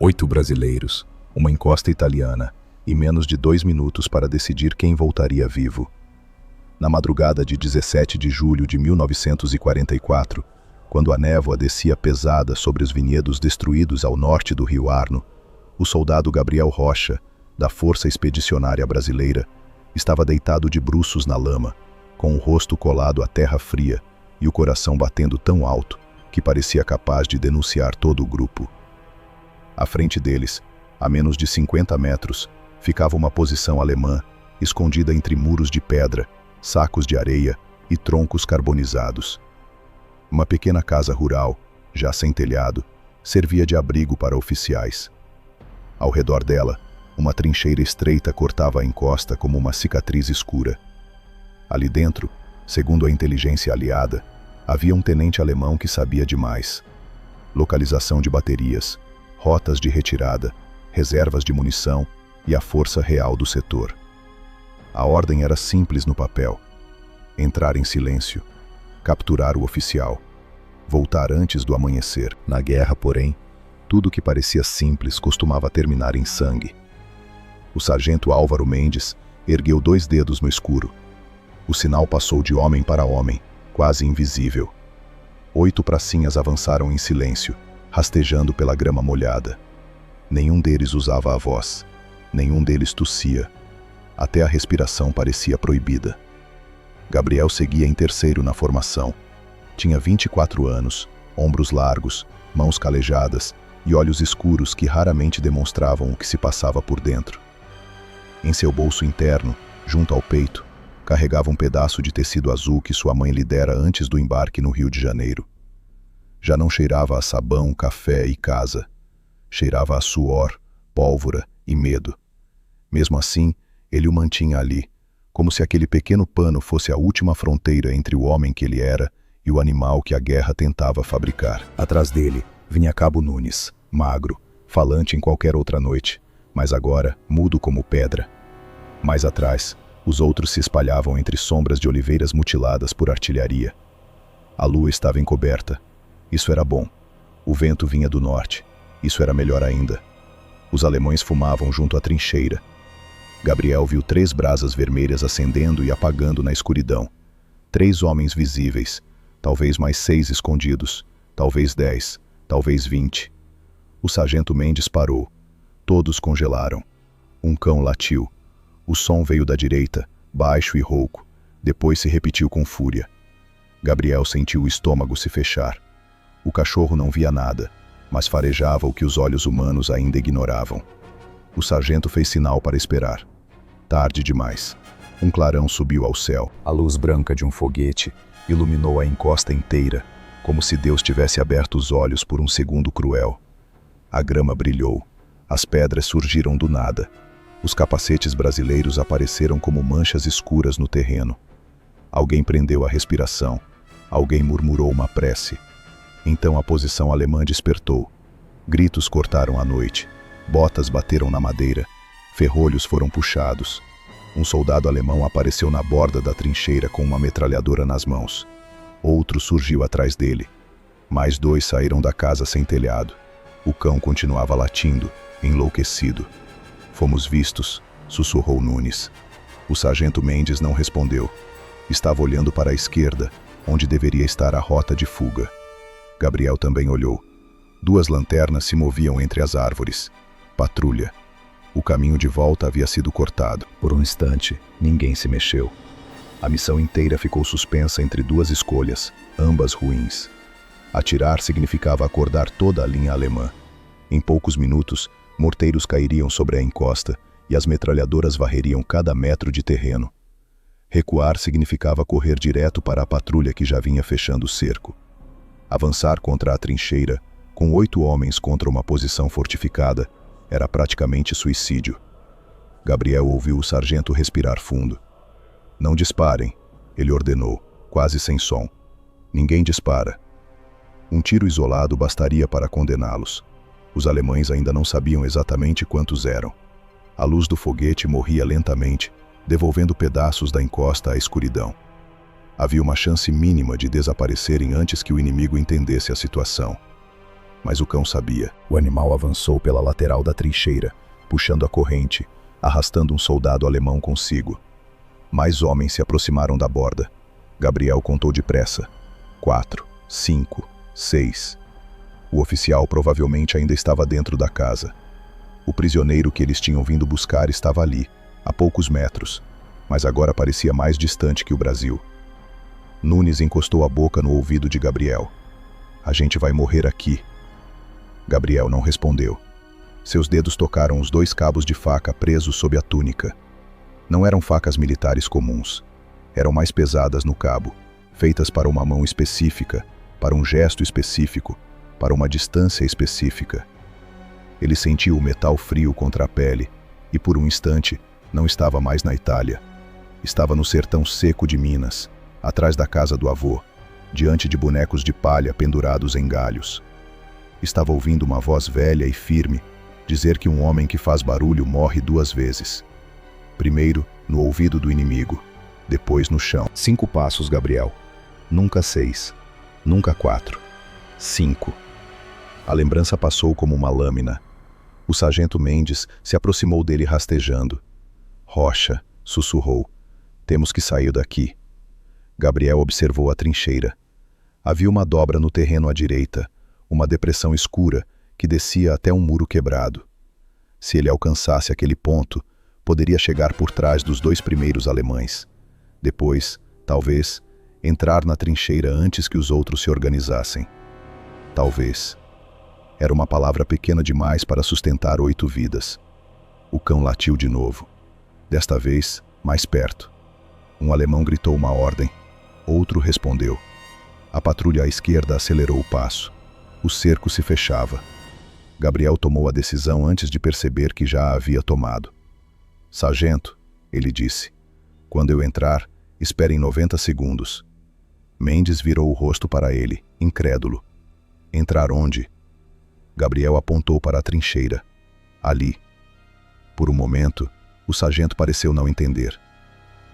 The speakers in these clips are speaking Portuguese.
8 brasileiros, uma encosta italiana e menos de 2 minutos para decidir quem voltaria vivo. Na madrugada de 17 de julho de 1944, quando a névoa descia pesada sobre os vinhedos destruídos ao norte do rio Arno, o soldado Gabriel Rocha, da Força Expedicionária Brasileira, estava deitado de bruços na lama, com o rosto colado à terra fria e o coração batendo tão alto que parecia capaz de denunciar todo o grupo. À frente deles, a menos de 50 metros, ficava uma posição alemã, escondida entre muros de pedra, sacos de areia e troncos carbonizados. Uma pequena casa rural, já sem telhado, servia de abrigo para oficiais. Ao redor dela, uma trincheira estreita cortava a encosta como uma cicatriz escura. Ali dentro, segundo a inteligência aliada, havia um tenente alemão que sabia demais. Localização de baterias, rotas de retirada, reservas de munição e a força real do setor. A ordem era simples no papel: entrar em silêncio, capturar o oficial, voltar antes do amanhecer. Na guerra, porém, tudo que parecia simples costumava terminar em sangue. O sargento Álvaro Mendes ergueu 2 dedos no escuro. O sinal passou de homem para homem, quase invisível. 8 pracinhas avançaram em silêncio, rastejando pela grama molhada. Nenhum deles usava a voz, nenhum deles tossia. Até a respiração parecia proibida. Gabriel seguia em terceiro na formação. Tinha 24 anos, ombros largos, mãos calejadas e olhos escuros que raramente demonstravam o que se passava por dentro. Em seu bolso interno, junto ao peito, carregava um pedaço de tecido azul que sua mãe lhe dera antes do embarque no Rio de Janeiro. Já não cheirava a sabão, café e casa. Cheirava a suor, pólvora e medo. Mesmo assim, ele o mantinha ali, como se aquele pequeno pano fosse a última fronteira entre o homem que ele era e o animal que a guerra tentava fabricar. Atrás dele vinha Cabo Nunes, magro, falante em qualquer outra noite, mas agora mudo como pedra. Mais atrás, os outros se espalhavam entre sombras de oliveiras mutiladas por artilharia. A lua estava encoberta. Isso era bom. O vento vinha do norte. Isso era melhor ainda. Os alemães fumavam junto à trincheira. Gabriel viu 3 brasas vermelhas acendendo e apagando na escuridão. 3 homens visíveis, talvez mais 6 escondidos, talvez 10, talvez 20. O sargento Mendes parou. Todos congelaram. Um cão latiu. O som veio da direita, baixo e rouco. Depois se repetiu com fúria. Gabriel sentiu o estômago se fechar. O cachorro não via nada, mas farejava o que os olhos humanos ainda ignoravam. O sargento fez sinal para esperar. Tarde demais. Um clarão subiu ao céu. A luz branca de um foguete iluminou a encosta inteira, como se Deus tivesse aberto os olhos por um segundo cruel. A grama brilhou. As pedras surgiram do nada. Os capacetes brasileiros apareceram como manchas escuras no terreno. Alguém prendeu a respiração. Alguém murmurou uma prece. Então a posição alemã despertou. Gritos cortaram a noite. Botas bateram na madeira. Ferrolhos foram puxados. Um soldado alemão apareceu na borda da trincheira com uma metralhadora nas mãos. Outro surgiu atrás dele. Mais 2 saíram da casa sem telhado. O cão continuava latindo, enlouquecido. Fomos vistos, sussurrou Nunes. O sargento Mendes não respondeu. Estava olhando para a esquerda, onde deveria estar a rota de fuga. Gabriel também olhou. 2 lanternas se moviam entre as árvores. Patrulha. O caminho de volta havia sido cortado. Por um instante, ninguém se mexeu. A missão inteira ficou suspensa entre 2 escolhas, ambas ruins. Atirar significava acordar toda a linha alemã. Em poucos minutos, morteiros cairiam sobre a encosta e as metralhadoras varreriam cada metro de terreno. Recuar significava correr direto para a patrulha que já vinha fechando o cerco. Avançar contra a trincheira, com 8 homens contra uma posição fortificada, era praticamente suicídio. Gabriel ouviu o sargento respirar fundo. Não disparem, ele ordenou, quase sem som. Ninguém dispara. Um tiro isolado bastaria para condená-los. Os alemães ainda não sabiam exatamente quantos eram. A luz do foguete morria lentamente, devolvendo pedaços da encosta à escuridão. Havia uma chance mínima de desaparecerem antes que o inimigo entendesse a situação. Mas o cão sabia. O animal avançou pela lateral da trincheira, puxando a corrente, arrastando um soldado alemão consigo. Mais homens se aproximaram da borda. Gabriel contou depressa. 4, 5, 6. O oficial provavelmente ainda estava dentro da casa. O prisioneiro que eles tinham vindo buscar estava ali, a poucos metros, mas agora parecia mais distante que o Brasil. Nunes encostou a boca no ouvido de Gabriel. A gente vai morrer aqui. Gabriel não respondeu. Seus dedos tocaram os 2 cabos de faca presos sob a túnica. Não eram facas militares comuns. Eram mais pesadas no cabo, feitas para uma mão específica, para um gesto específico, para uma distância específica. Ele sentiu o metal frio contra a pele e, por um instante, não estava mais na Itália. Estava no sertão seco de Minas, atrás da casa do avô, diante de bonecos de palha pendurados em galhos. Estava ouvindo uma voz velha e firme dizer que um homem que faz barulho morre 2 vezes. Primeiro, no ouvido do inimigo, depois no chão. 5 passos, Gabriel. Nunca 6. Nunca 4. 5. A lembrança passou como uma lâmina. O sargento Mendes se aproximou dele rastejando. Rocha, sussurrou. Temos que sair daqui. Gabriel observou a trincheira. Havia uma dobra no terreno à direita, uma depressão escura que descia até um muro quebrado. Se ele alcançasse aquele ponto, poderia chegar por trás dos 2 primeiros alemães. Depois, talvez, entrar na trincheira antes que os outros se organizassem. Talvez. Era uma palavra pequena demais para sustentar 8 vidas. O cão latiu de novo. Desta vez, mais perto. Um alemão gritou uma ordem. Outro respondeu. A patrulha à esquerda acelerou o passo. O cerco se fechava. Gabriel tomou a decisão antes de perceber que já a havia tomado. Sargento, ele disse, quando eu entrar, esperem 90 segundos. Mendes virou o rosto para ele, incrédulo. Entrar onde? Gabriel apontou para a trincheira. Ali. Por um momento, o sargento pareceu não entender.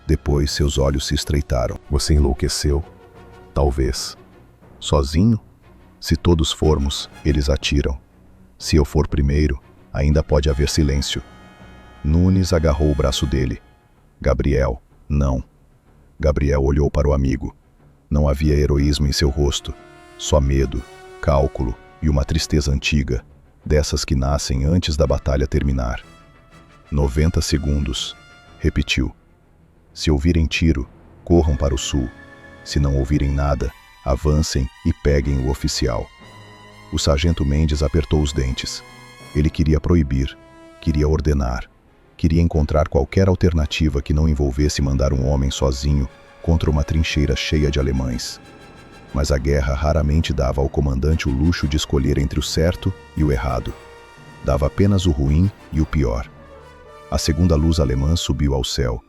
Depois, seus olhos se estreitaram. Você enlouqueceu? Talvez. Sozinho? Se todos formos, eles atiram. Se eu for primeiro, ainda pode haver silêncio. Nunes agarrou o braço dele. Gabriel, não. Gabriel olhou para o amigo. Não havia heroísmo em seu rosto, só medo, cálculo e uma tristeza antiga, dessas que nascem antes da batalha terminar. 90 segundos, repetiu. Se ouvirem tiro, corram para o sul. Se não ouvirem nada, avancem e peguem o oficial. O sargento Mendes apertou os dentes. Ele queria proibir, queria ordenar, queria encontrar qualquer alternativa que não envolvesse mandar um homem sozinho contra uma trincheira cheia de alemães. Mas a guerra raramente dava ao comandante o luxo de escolher entre o certo e o errado. Dava apenas o ruim e o pior. A segunda luz alemã subiu ao céu.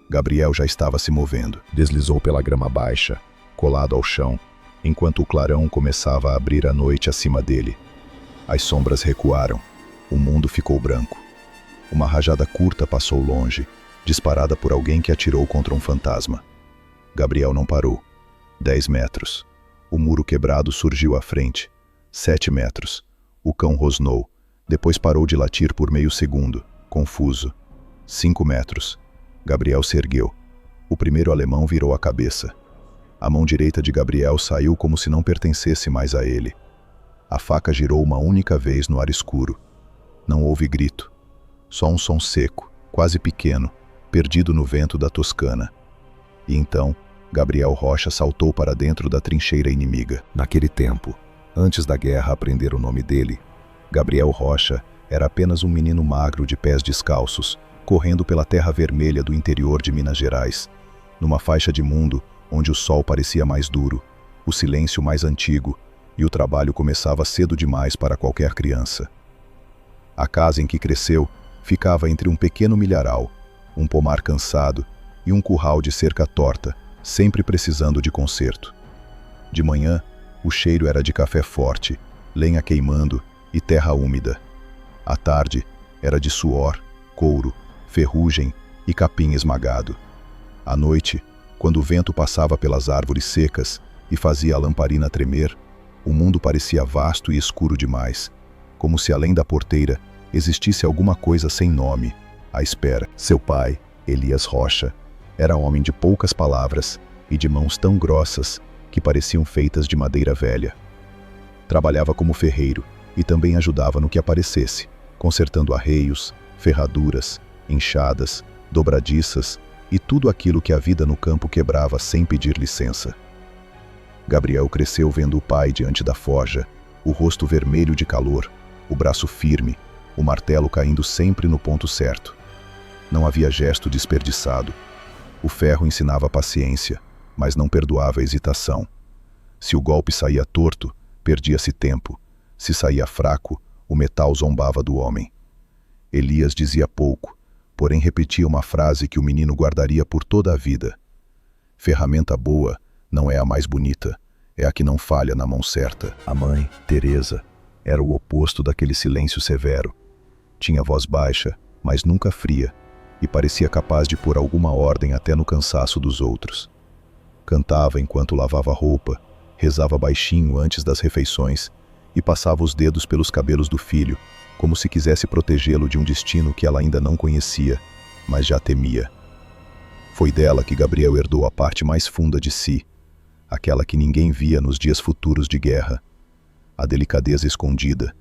Gabriel já estava se movendo. Deslizou pela grama baixa, colado ao chão, enquanto o clarão começava a abrir a noite acima dele. As sombras recuaram. O mundo ficou branco. Uma rajada curta passou longe, disparada por alguém que atirou contra um fantasma. Gabriel não parou. 10 metros. O muro quebrado surgiu à frente. 7 metros. O cão rosnou. Depois parou de latir por meio segundo, confuso. 5 metros. Gabriel se ergueu. O primeiro alemão virou a cabeça. A mão direita de Gabriel saiu como se não pertencesse mais a ele. A faca girou uma única vez no ar escuro. Não houve grito. Só um som seco, quase pequeno, perdido no vento da Toscana. E então, Gabriel Rocha saltou para dentro da trincheira inimiga. Naquele tempo, antes da guerra aprender o nome dele, Gabriel Rocha era apenas um menino magro de pés descalços, correndo pela terra vermelha do interior de Minas Gerais, numa faixa de mundo onde o sol parecia mais duro, o silêncio mais antigo e o trabalho começava cedo demais para qualquer criança. A casa em que cresceu ficava entre um pequeno milharal, um pomar cansado e um curral de cerca torta, sempre precisando de conserto. De manhã, o cheiro era de café forte, lenha queimando e terra úmida. À tarde, era de suor, couro, ferrugem e capim esmagado. À noite, quando o vento passava pelas árvores secas e fazia a lamparina tremer, O mundo parecia vasto e escuro demais, como se além da porteira existisse alguma coisa sem nome, à espera. Seu pai, Elias Rocha, era homem de poucas palavras e de mãos tão grossas que pareciam feitas de madeira velha. Trabalhava como ferreiro e também ajudava no que aparecesse, consertando arreios, ferraduras, enxadas, dobradiças e tudo aquilo que a vida no campo quebrava sem pedir licença. Gabriel cresceu vendo o pai diante da forja, o rosto vermelho de calor, o braço firme, o martelo caindo sempre no ponto certo. Não havia gesto desperdiçado. O ferro ensinava paciência, mas não perdoava a hesitação. Se o golpe saía torto, perdia-se tempo. Se saía fraco, o metal zombava do homem. Elias dizia pouco, porém repetia uma frase que o menino guardaria por toda a vida. Ferramenta boa não é a mais bonita, é a que não falha na mão certa. A mãe, Teresa, era o oposto daquele silêncio severo. Tinha voz baixa, mas nunca fria, e parecia capaz de pôr alguma ordem até no cansaço dos outros. Cantava enquanto lavava roupa, rezava baixinho antes das refeições e passava os dedos pelos cabelos do filho, como se quisesse protegê-lo de um destino que ela ainda não conhecia, mas já temia. Foi dela que Gabriel herdou a parte mais funda de si, aquela que ninguém via nos dias futuros de guerra. A delicadeza escondida,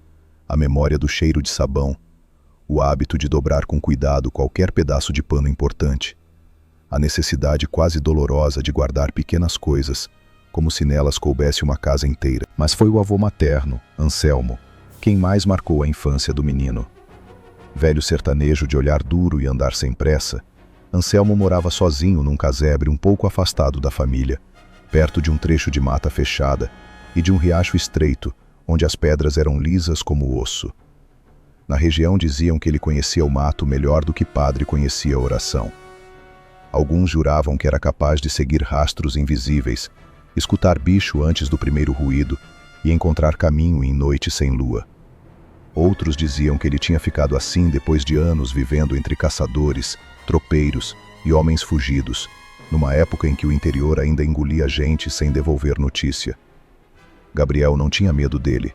a memória do cheiro de sabão, o hábito de dobrar com cuidado qualquer pedaço de pano importante, a necessidade quase dolorosa de guardar pequenas coisas, como se nelas coubesse uma casa inteira. Mas foi o avô materno, Anselmo, quem mais marcou a infância do menino. Velho sertanejo de olhar duro e andar sem pressa, Anselmo morava sozinho num casebre um pouco afastado da família, perto de um trecho de mata fechada e de um riacho estreito, onde as pedras eram lisas como osso. Na região diziam que ele conhecia o mato melhor do que padre conhecia a oração. Alguns juravam que era capaz de seguir rastros invisíveis, escutar bicho antes do primeiro ruído e encontrar caminho em noite sem lua. Outros diziam que ele tinha ficado assim depois de anos vivendo entre caçadores, tropeiros e homens fugidos, numa época em que o interior ainda engolia gente sem devolver notícia. Gabriel não tinha medo dele.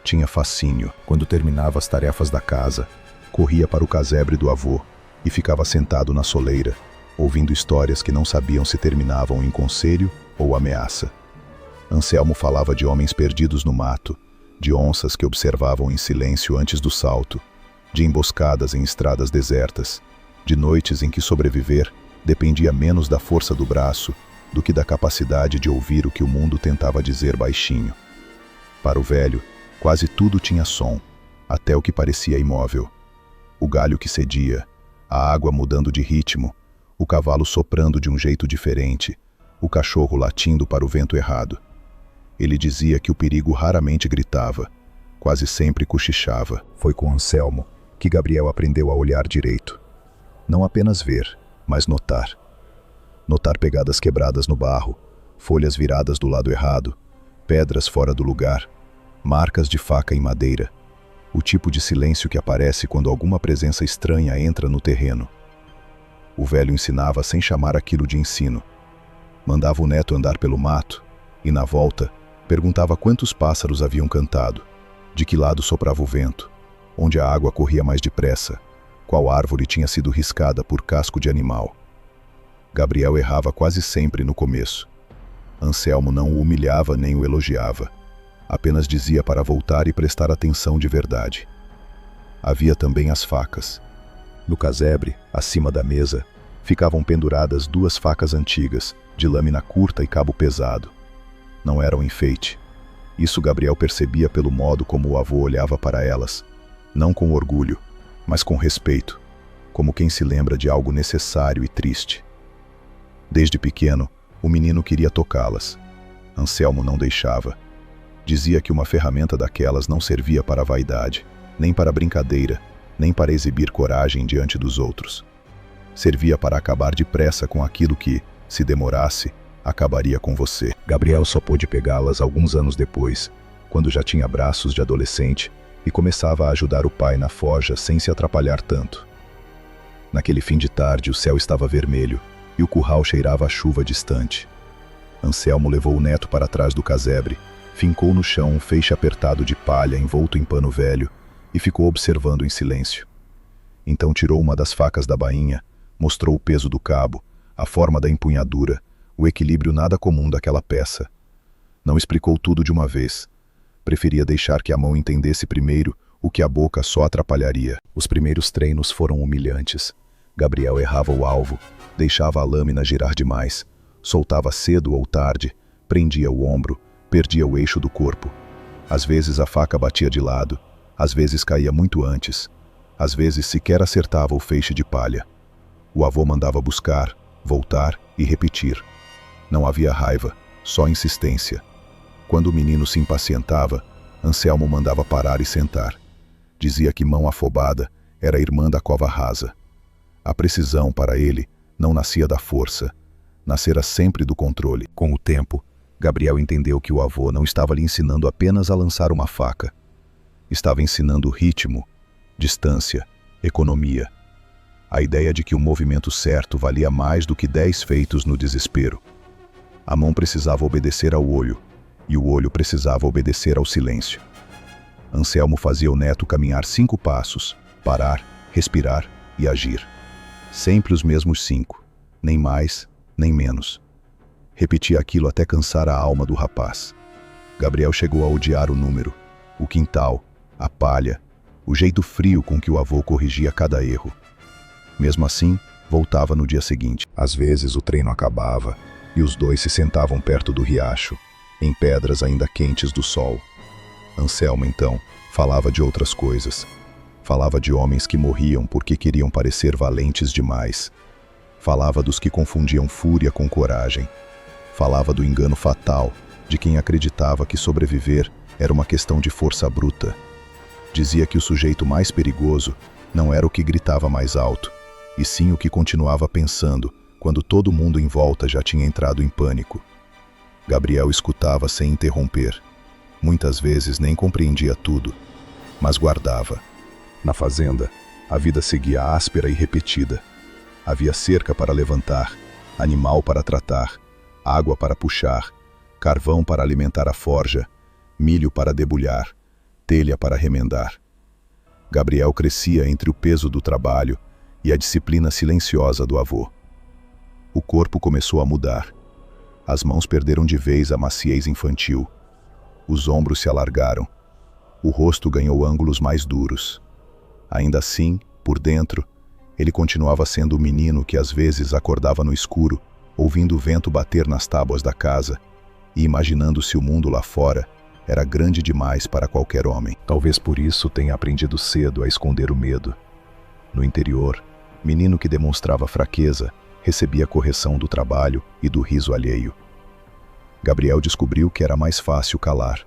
Tinha fascínio. Quando terminava as tarefas da casa, corria para o casebre do avô e ficava sentado na soleira, ouvindo histórias que não sabiam se terminavam em conselho ou ameaça. Anselmo falava de homens perdidos no mato, de onças que observavam em silêncio antes do salto, de emboscadas em estradas desertas, de noites em que sobreviver dependia menos da força do braço do que da capacidade de ouvir o que o mundo tentava dizer baixinho. Para o velho, quase tudo tinha som, até o que parecia imóvel. O galho que cedia, a água mudando de ritmo, o cavalo soprando de um jeito diferente, o cachorro latindo para o vento errado. Ele dizia que o perigo raramente gritava, quase sempre cochichava. Foi com Anselmo que Gabriel aprendeu a olhar direito. Não apenas ver, mas notar. Notar pegadas quebradas no barro, folhas viradas do lado errado, pedras fora do lugar, marcas de faca em madeira, o tipo de silêncio que aparece quando alguma presença estranha entra no terreno. O velho ensinava sem chamar aquilo de ensino. Mandava o neto andar pelo mato e, na volta, perguntava quantos pássaros haviam cantado, de que lado soprava o vento, onde a água corria mais depressa, qual árvore tinha sido riscada por casco de animal. Gabriel errava quase sempre no começo. Anselmo não o humilhava nem o elogiava. Apenas dizia para voltar e prestar atenção de verdade. Havia também as facas. No casebre, acima da mesa, ficavam penduradas 2 facas antigas, de lâmina curta e cabo pesado. Não eram enfeite. Isso Gabriel percebia pelo modo como o avô olhava para elas, não com orgulho, mas com respeito, como quem se lembra de algo necessário e triste. Desde pequeno, o menino queria tocá-las. Anselmo não deixava. Dizia que uma ferramenta daquelas não servia para a vaidade, nem para a brincadeira, nem para exibir coragem diante dos outros. Servia para acabar depressa com aquilo que, se demorasse, acabaria com você. Gabriel só pôde pegá-las alguns anos depois, quando já tinha braços de adolescente e começava a ajudar o pai na forja sem se atrapalhar tanto. Naquele fim de tarde o céu estava vermelho e o curral cheirava a chuva distante. Anselmo levou o neto para trás do casebre Fincou no chão um feixe apertado de palha envolto em pano velho e ficou observando em silêncio. Então tirou uma das facas da bainha, mostrou o peso do cabo, a forma da empunhadura, o equilíbrio nada comum daquela peça. Não explicou tudo de uma vez. Preferia deixar que a mão entendesse primeiro o que a boca só atrapalharia. Os primeiros treinos foram humilhantes. Gabriel errava o alvo, deixava a lâmina girar demais, soltava cedo ou tarde, prendia o ombro, perdia o eixo do corpo. Às vezes a faca batia de lado, às vezes caía muito antes, às vezes sequer acertava o feixe de palha. O avô mandava buscar, voltar e repetir. Não havia raiva, só insistência. Quando o menino se impacientava, Anselmo mandava parar e sentar. Dizia que mão afobada era irmã da cova rasa. A precisão, para ele, não nascia da força, nascera sempre do controle. Com o tempo, Gabriel entendeu que o avô não estava lhe ensinando apenas a lançar uma faca. Estava ensinando ritmo, distância, economia. A ideia de que o movimento certo valia mais do que 10 feitos no desespero. A mão precisava obedecer ao olho, e o olho precisava obedecer ao silêncio. Anselmo fazia o neto caminhar 5 passos, parar, respirar e agir. Sempre os mesmos 5, nem mais, nem menos. Repetia aquilo até cansar a alma do rapaz. Gabriel chegou a odiar o número, o quintal, a palha, o jeito frio com que o avô corrigia cada erro. Mesmo assim, voltava no dia seguinte. Às vezes o treino acabava e os dois se sentavam perto do riacho, em pedras ainda quentes do sol. Anselmo, então, falava de outras coisas. Falava de homens que morriam porque queriam parecer valentes demais. Falava dos que confundiam fúria com coragem. Falava do engano fatal de quem acreditava que sobreviver era uma questão de força bruta. Dizia que o sujeito mais perigoso não era o que gritava mais alto, e sim o que continuava pensando quando todo mundo em volta já tinha entrado em pânico. Gabriel escutava sem interromper. Muitas vezes nem compreendia tudo, mas guardava. Na fazenda, a vida seguia áspera e repetida. Havia cerca para levantar, animal para tratar, água para puxar, carvão para alimentar a forja, milho para debulhar, telha para remendar. Gabriel crescia entre o peso do trabalho e a disciplina silenciosa do avô. O corpo começou a mudar. As mãos perderam de vez a maciez infantil. Os ombros se alargaram. O rosto ganhou ângulos mais duros. Ainda assim, por dentro, ele continuava sendo o menino que às vezes acordava no escuro, ouvindo o vento bater nas tábuas da casa e imaginando se o mundo lá fora era grande demais para qualquer homem. Talvez por isso tenha aprendido cedo a esconder o medo. No interior, menino que demonstrava fraqueza recebia correção do trabalho e do riso alheio. Gabriel descobriu que era mais fácil calar.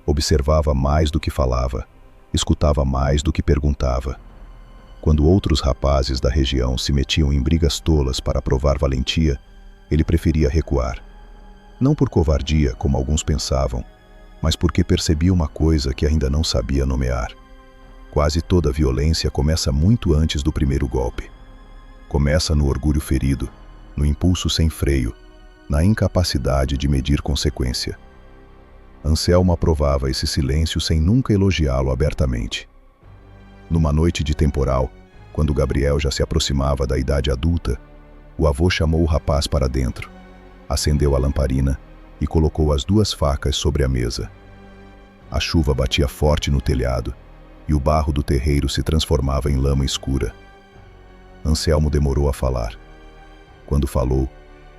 Observava mais do que falava, escutava mais do que perguntava. Quando outros rapazes da região se metiam em brigas tolas para provar valentia, ele preferia recuar. Não por covardia, como alguns pensavam, mas porque percebia uma coisa que ainda não sabia nomear. Quase toda violência começa muito antes do primeiro golpe. Começa no orgulho ferido, no impulso sem freio, na incapacidade de medir consequência. Anselmo aprovava esse silêncio sem nunca elogiá-lo abertamente. Numa noite de temporal, quando Gabriel já se aproximava da idade adulta, o avô chamou o rapaz para dentro, acendeu a lamparina e colocou as 2 facas sobre a mesa. A chuva batia forte no telhado e o barro do terreiro se transformava em lama escura. Anselmo demorou a falar. Quando falou,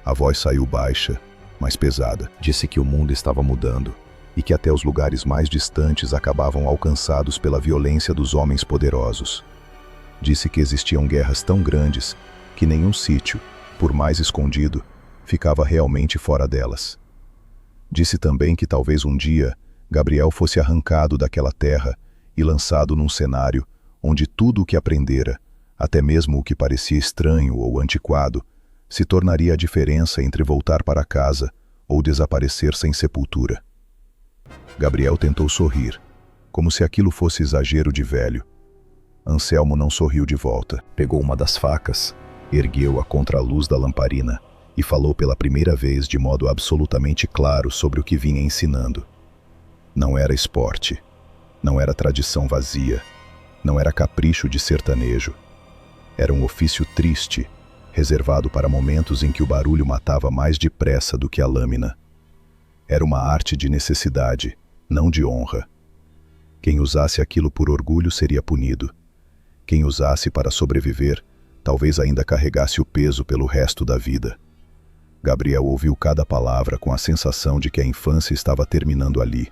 a voz saiu baixa, mas pesada. Disse que o mundo estava mudando e que até os lugares mais distantes acabavam alcançados pela violência dos homens poderosos. Disse que existiam guerras tão grandes que nenhum sítio, por mais escondido, ficava realmente fora delas. Disse também que talvez um dia Gabriel fosse arrancado daquela terra e lançado num cenário onde tudo o que aprendera, até mesmo o que parecia estranho ou antiquado, se tornaria a diferença entre voltar para casa ou desaparecer sem sepultura. Gabriel tentou sorrir, como se aquilo fosse exagero de velho. Anselmo não sorriu de volta. Pegou uma das facas, ergueu-a contra a luz da lamparina e falou pela primeira vez de modo absolutamente claro sobre o que vinha ensinando. Não era esporte. Não era tradição vazia. Não era capricho de sertanejo. Era um ofício triste, reservado para momentos em que o barulho matava mais depressa do que a lâmina. Era uma arte de necessidade, não de honra. Quem usasse aquilo por orgulho seria punido. Quem usasse para sobreviver, talvez ainda carregasse o peso pelo resto da vida. Gabriel ouviu cada palavra com a sensação de que a infância estava terminando ali,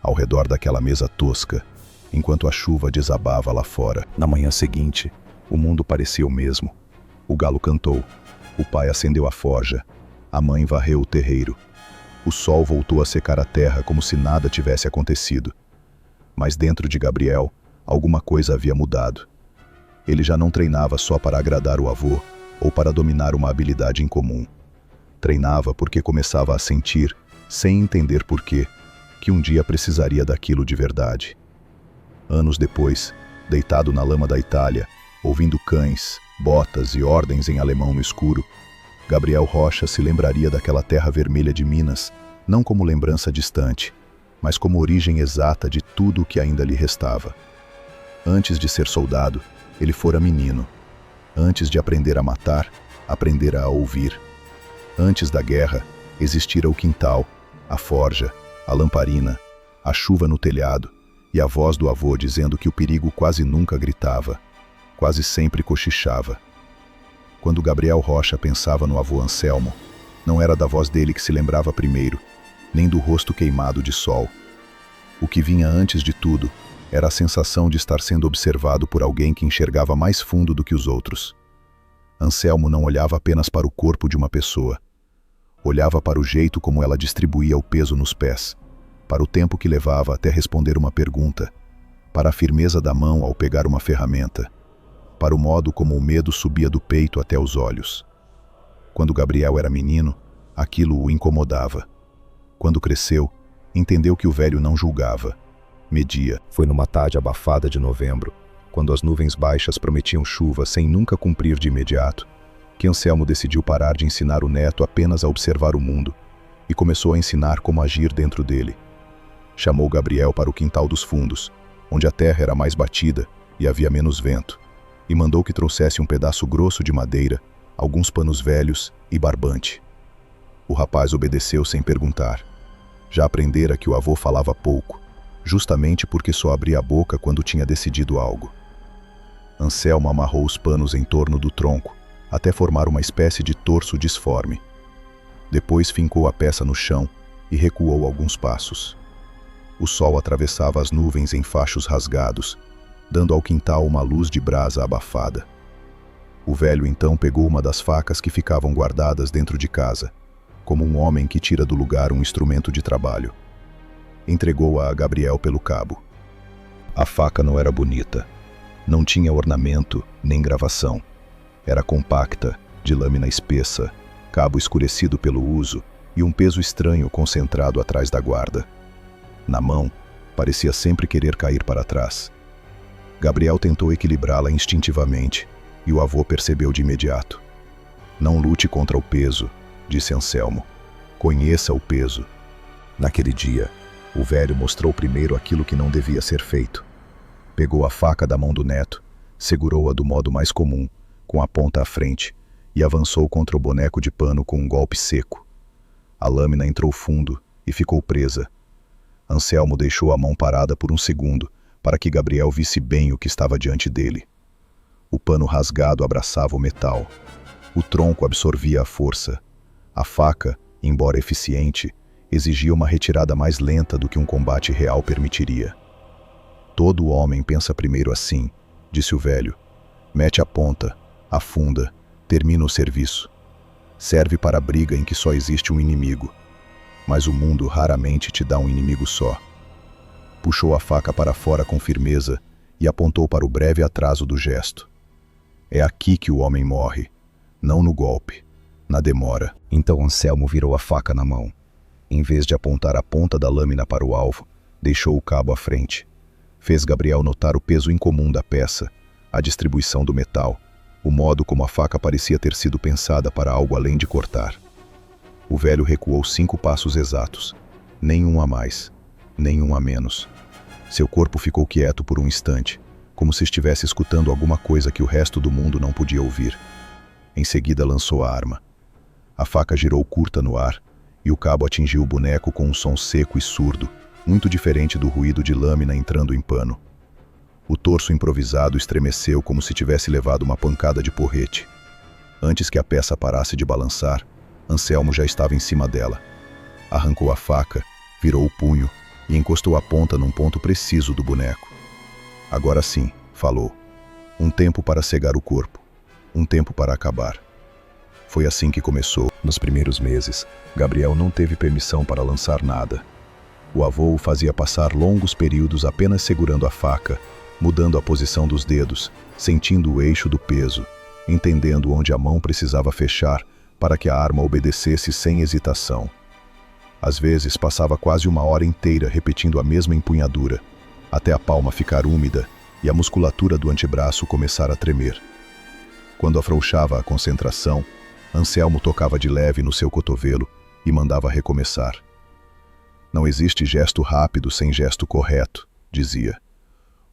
ao redor daquela mesa tosca, enquanto a chuva desabava lá fora. Na manhã seguinte, o mundo parecia o mesmo. O galo cantou, o pai acendeu a forja, a mãe varreu o terreiro. O sol voltou a secar a terra como se nada tivesse acontecido. Mas dentro de Gabriel, alguma coisa havia mudado. Ele já não treinava só para agradar o avô ou para dominar uma habilidade incomum. Treinava porque começava a sentir, sem entender porquê, que um dia precisaria daquilo de verdade. Anos depois, deitado na lama da Itália, ouvindo cães, botas e ordens em alemão no escuro, Gabriel Rocha se lembraria daquela terra vermelha de Minas, não como lembrança distante, mas como origem exata de tudo o que ainda lhe restava. Antes de ser soldado, ele fora menino. Antes de aprender a matar, aprendera a ouvir. Antes da guerra, existira o quintal, a forja, a lamparina, a chuva no telhado e a voz do avô dizendo que o perigo quase nunca gritava, quase sempre cochichava. Quando Gabriel Rocha pensava no avô Anselmo, não era da voz dele que se lembrava primeiro, nem do rosto queimado de sol. O que vinha antes de tudo era a sensação de estar sendo observado por alguém que enxergava mais fundo do que os outros. Anselmo não olhava apenas para o corpo de uma pessoa. Olhava para o jeito como ela distribuía o peso nos pés, para o tempo que levava até responder uma pergunta, para a firmeza da mão ao pegar uma ferramenta, para o modo como o medo subia do peito até os olhos. Quando Gabriel era menino, aquilo o incomodava. Quando cresceu, entendeu que o velho não julgava, media. Foi numa tarde abafada de novembro, quando as nuvens baixas prometiam chuva sem nunca cumprir de imediato, que Anselmo decidiu parar de ensinar o neto apenas a observar o mundo e começou a ensinar como agir dentro dele. Chamou Gabriel para o quintal dos fundos, onde a terra era mais batida e havia menos vento, e mandou que trouxesse um pedaço grosso de madeira, alguns panos velhos e barbante. O rapaz obedeceu sem perguntar. Já aprendera que o avô falava pouco, justamente porque só abria a boca quando tinha decidido algo. Anselmo amarrou os panos em torno do tronco, até formar uma espécie de torso disforme. Depois fincou a peça no chão e recuou alguns passos. O sol atravessava as nuvens em fachos rasgados, dando ao quintal uma luz de brasa abafada. O velho então pegou uma das facas que ficavam guardadas dentro de casa, como um homem que tira do lugar um instrumento de trabalho. Entregou-a a Gabriel pelo cabo. A faca não era bonita. Não tinha ornamento nem gravação. Era compacta, de lâmina espessa, cabo escurecido pelo uso e um peso estranho concentrado atrás da guarda. Na mão, parecia sempre querer cair para trás. Gabriel tentou equilibrá-la instintivamente e o avô percebeu de imediato. Não lute contra o peso, disse Anselmo. Conheça o peso. Naquele dia, o velho mostrou primeiro aquilo que não devia ser feito. Pegou a faca da mão do neto, segurou-a do modo mais comum, com a ponta à frente, e avançou contra o boneco de pano com um golpe seco. A lâmina entrou fundo e ficou presa. Anselmo deixou a mão parada por um segundo, para que Gabriel visse bem o que estava diante dele. O pano rasgado abraçava o metal. O tronco absorvia a força. A faca, embora eficiente, exigia uma retirada mais lenta do que um combate real permitiria. Todo homem pensa primeiro assim, disse o velho. Mete a ponta, afunda, termina o serviço. Serve para a briga em que só existe um inimigo. Mas o mundo raramente te dá um inimigo só. Puxou a faca para fora com firmeza e apontou para o breve atraso do gesto. É aqui que o homem morre, não no golpe, na demora. Então Anselmo virou a faca na mão. Em vez de apontar a ponta da lâmina para o alvo, deixou o cabo à frente. Fez Gabriel notar o peso incomum da peça, a distribuição do metal, o modo como a faca parecia ter sido pensada para algo além de cortar. O velho recuou 5 passos exatos, nenhum a mais. nenhum a menos. Seu corpo ficou quieto por um instante, como se estivesse escutando alguma coisa que o resto do mundo não podia ouvir. Em seguida lançou a arma. A faca girou curta no ar, e o cabo atingiu o boneco com um som seco e surdo, muito diferente do ruído de lâmina entrando em pano. O torso improvisado estremeceu como se tivesse levado uma pancada de porrete. Antes que a peça parasse de balançar, Anselmo já estava em cima dela. Arrancou a faca, virou o punho e encostou a ponta num ponto preciso do boneco. Agora sim, falou. Um tempo para cegar o corpo. Um tempo para acabar. Foi assim que começou. Nos primeiros meses, Gabriel não teve permissão para lançar nada. O avô o fazia passar longos períodos apenas segurando a faca, mudando a posição dos dedos, sentindo o eixo do peso, entendendo onde a mão precisava fechar para que a arma obedecesse sem hesitação. Às vezes passava quase uma hora inteira repetindo a mesma empunhadura, até a palma ficar úmida e a musculatura do antebraço começar a tremer. Quando afrouxava a concentração, Anselmo tocava de leve no seu cotovelo e mandava recomeçar. Não existe gesto rápido sem gesto correto, dizia.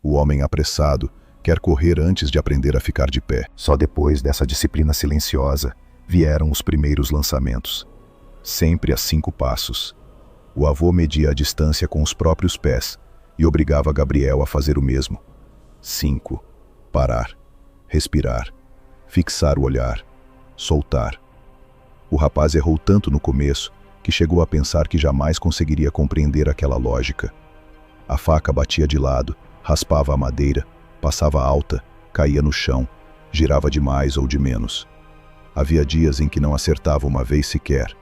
O homem apressado quer correr antes de aprender a ficar de pé. Só depois dessa disciplina silenciosa vieram os primeiros lançamentos. Sempre a 5 passos. O avô media a distância com os próprios pés e obrigava Gabriel a fazer o mesmo. 5. Parar. Respirar. Fixar o olhar. Soltar. O rapaz errou tanto no começo que chegou a pensar que jamais conseguiria compreender aquela lógica. A faca batia de lado, raspava a madeira, passava alta, caía no chão, girava de mais ou de menos. Havia dias em que não acertava uma vez sequer.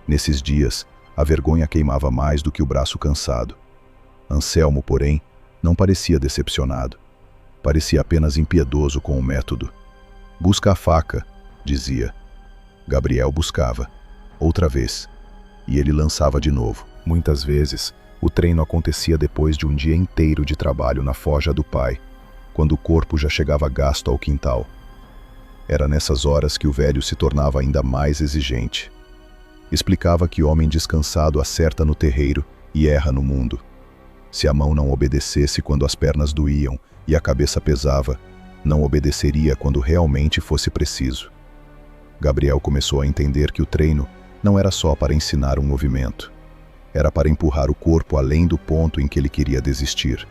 Nesses dias, a vergonha queimava mais do que o braço cansado. Anselmo, porém, não parecia decepcionado. Parecia apenas impiedoso com o método. Busca a faca, dizia. Gabriel buscava. Outra vez. E ele lançava de novo. Muitas vezes, o treino acontecia depois de um dia inteiro de trabalho na forja do pai, quando o corpo já chegava gasto ao quintal. Era nessas horas que o velho se tornava ainda mais exigente. Explicava que homem descansado acerta no terreiro e erra no mundo. Se a mão não obedecesse quando as pernas doíam e a cabeça pesava, não obedeceria quando realmente fosse preciso. Gabriel começou a entender que o treino não era só para ensinar um movimento. Era para empurrar o corpo além do ponto em que ele queria desistir.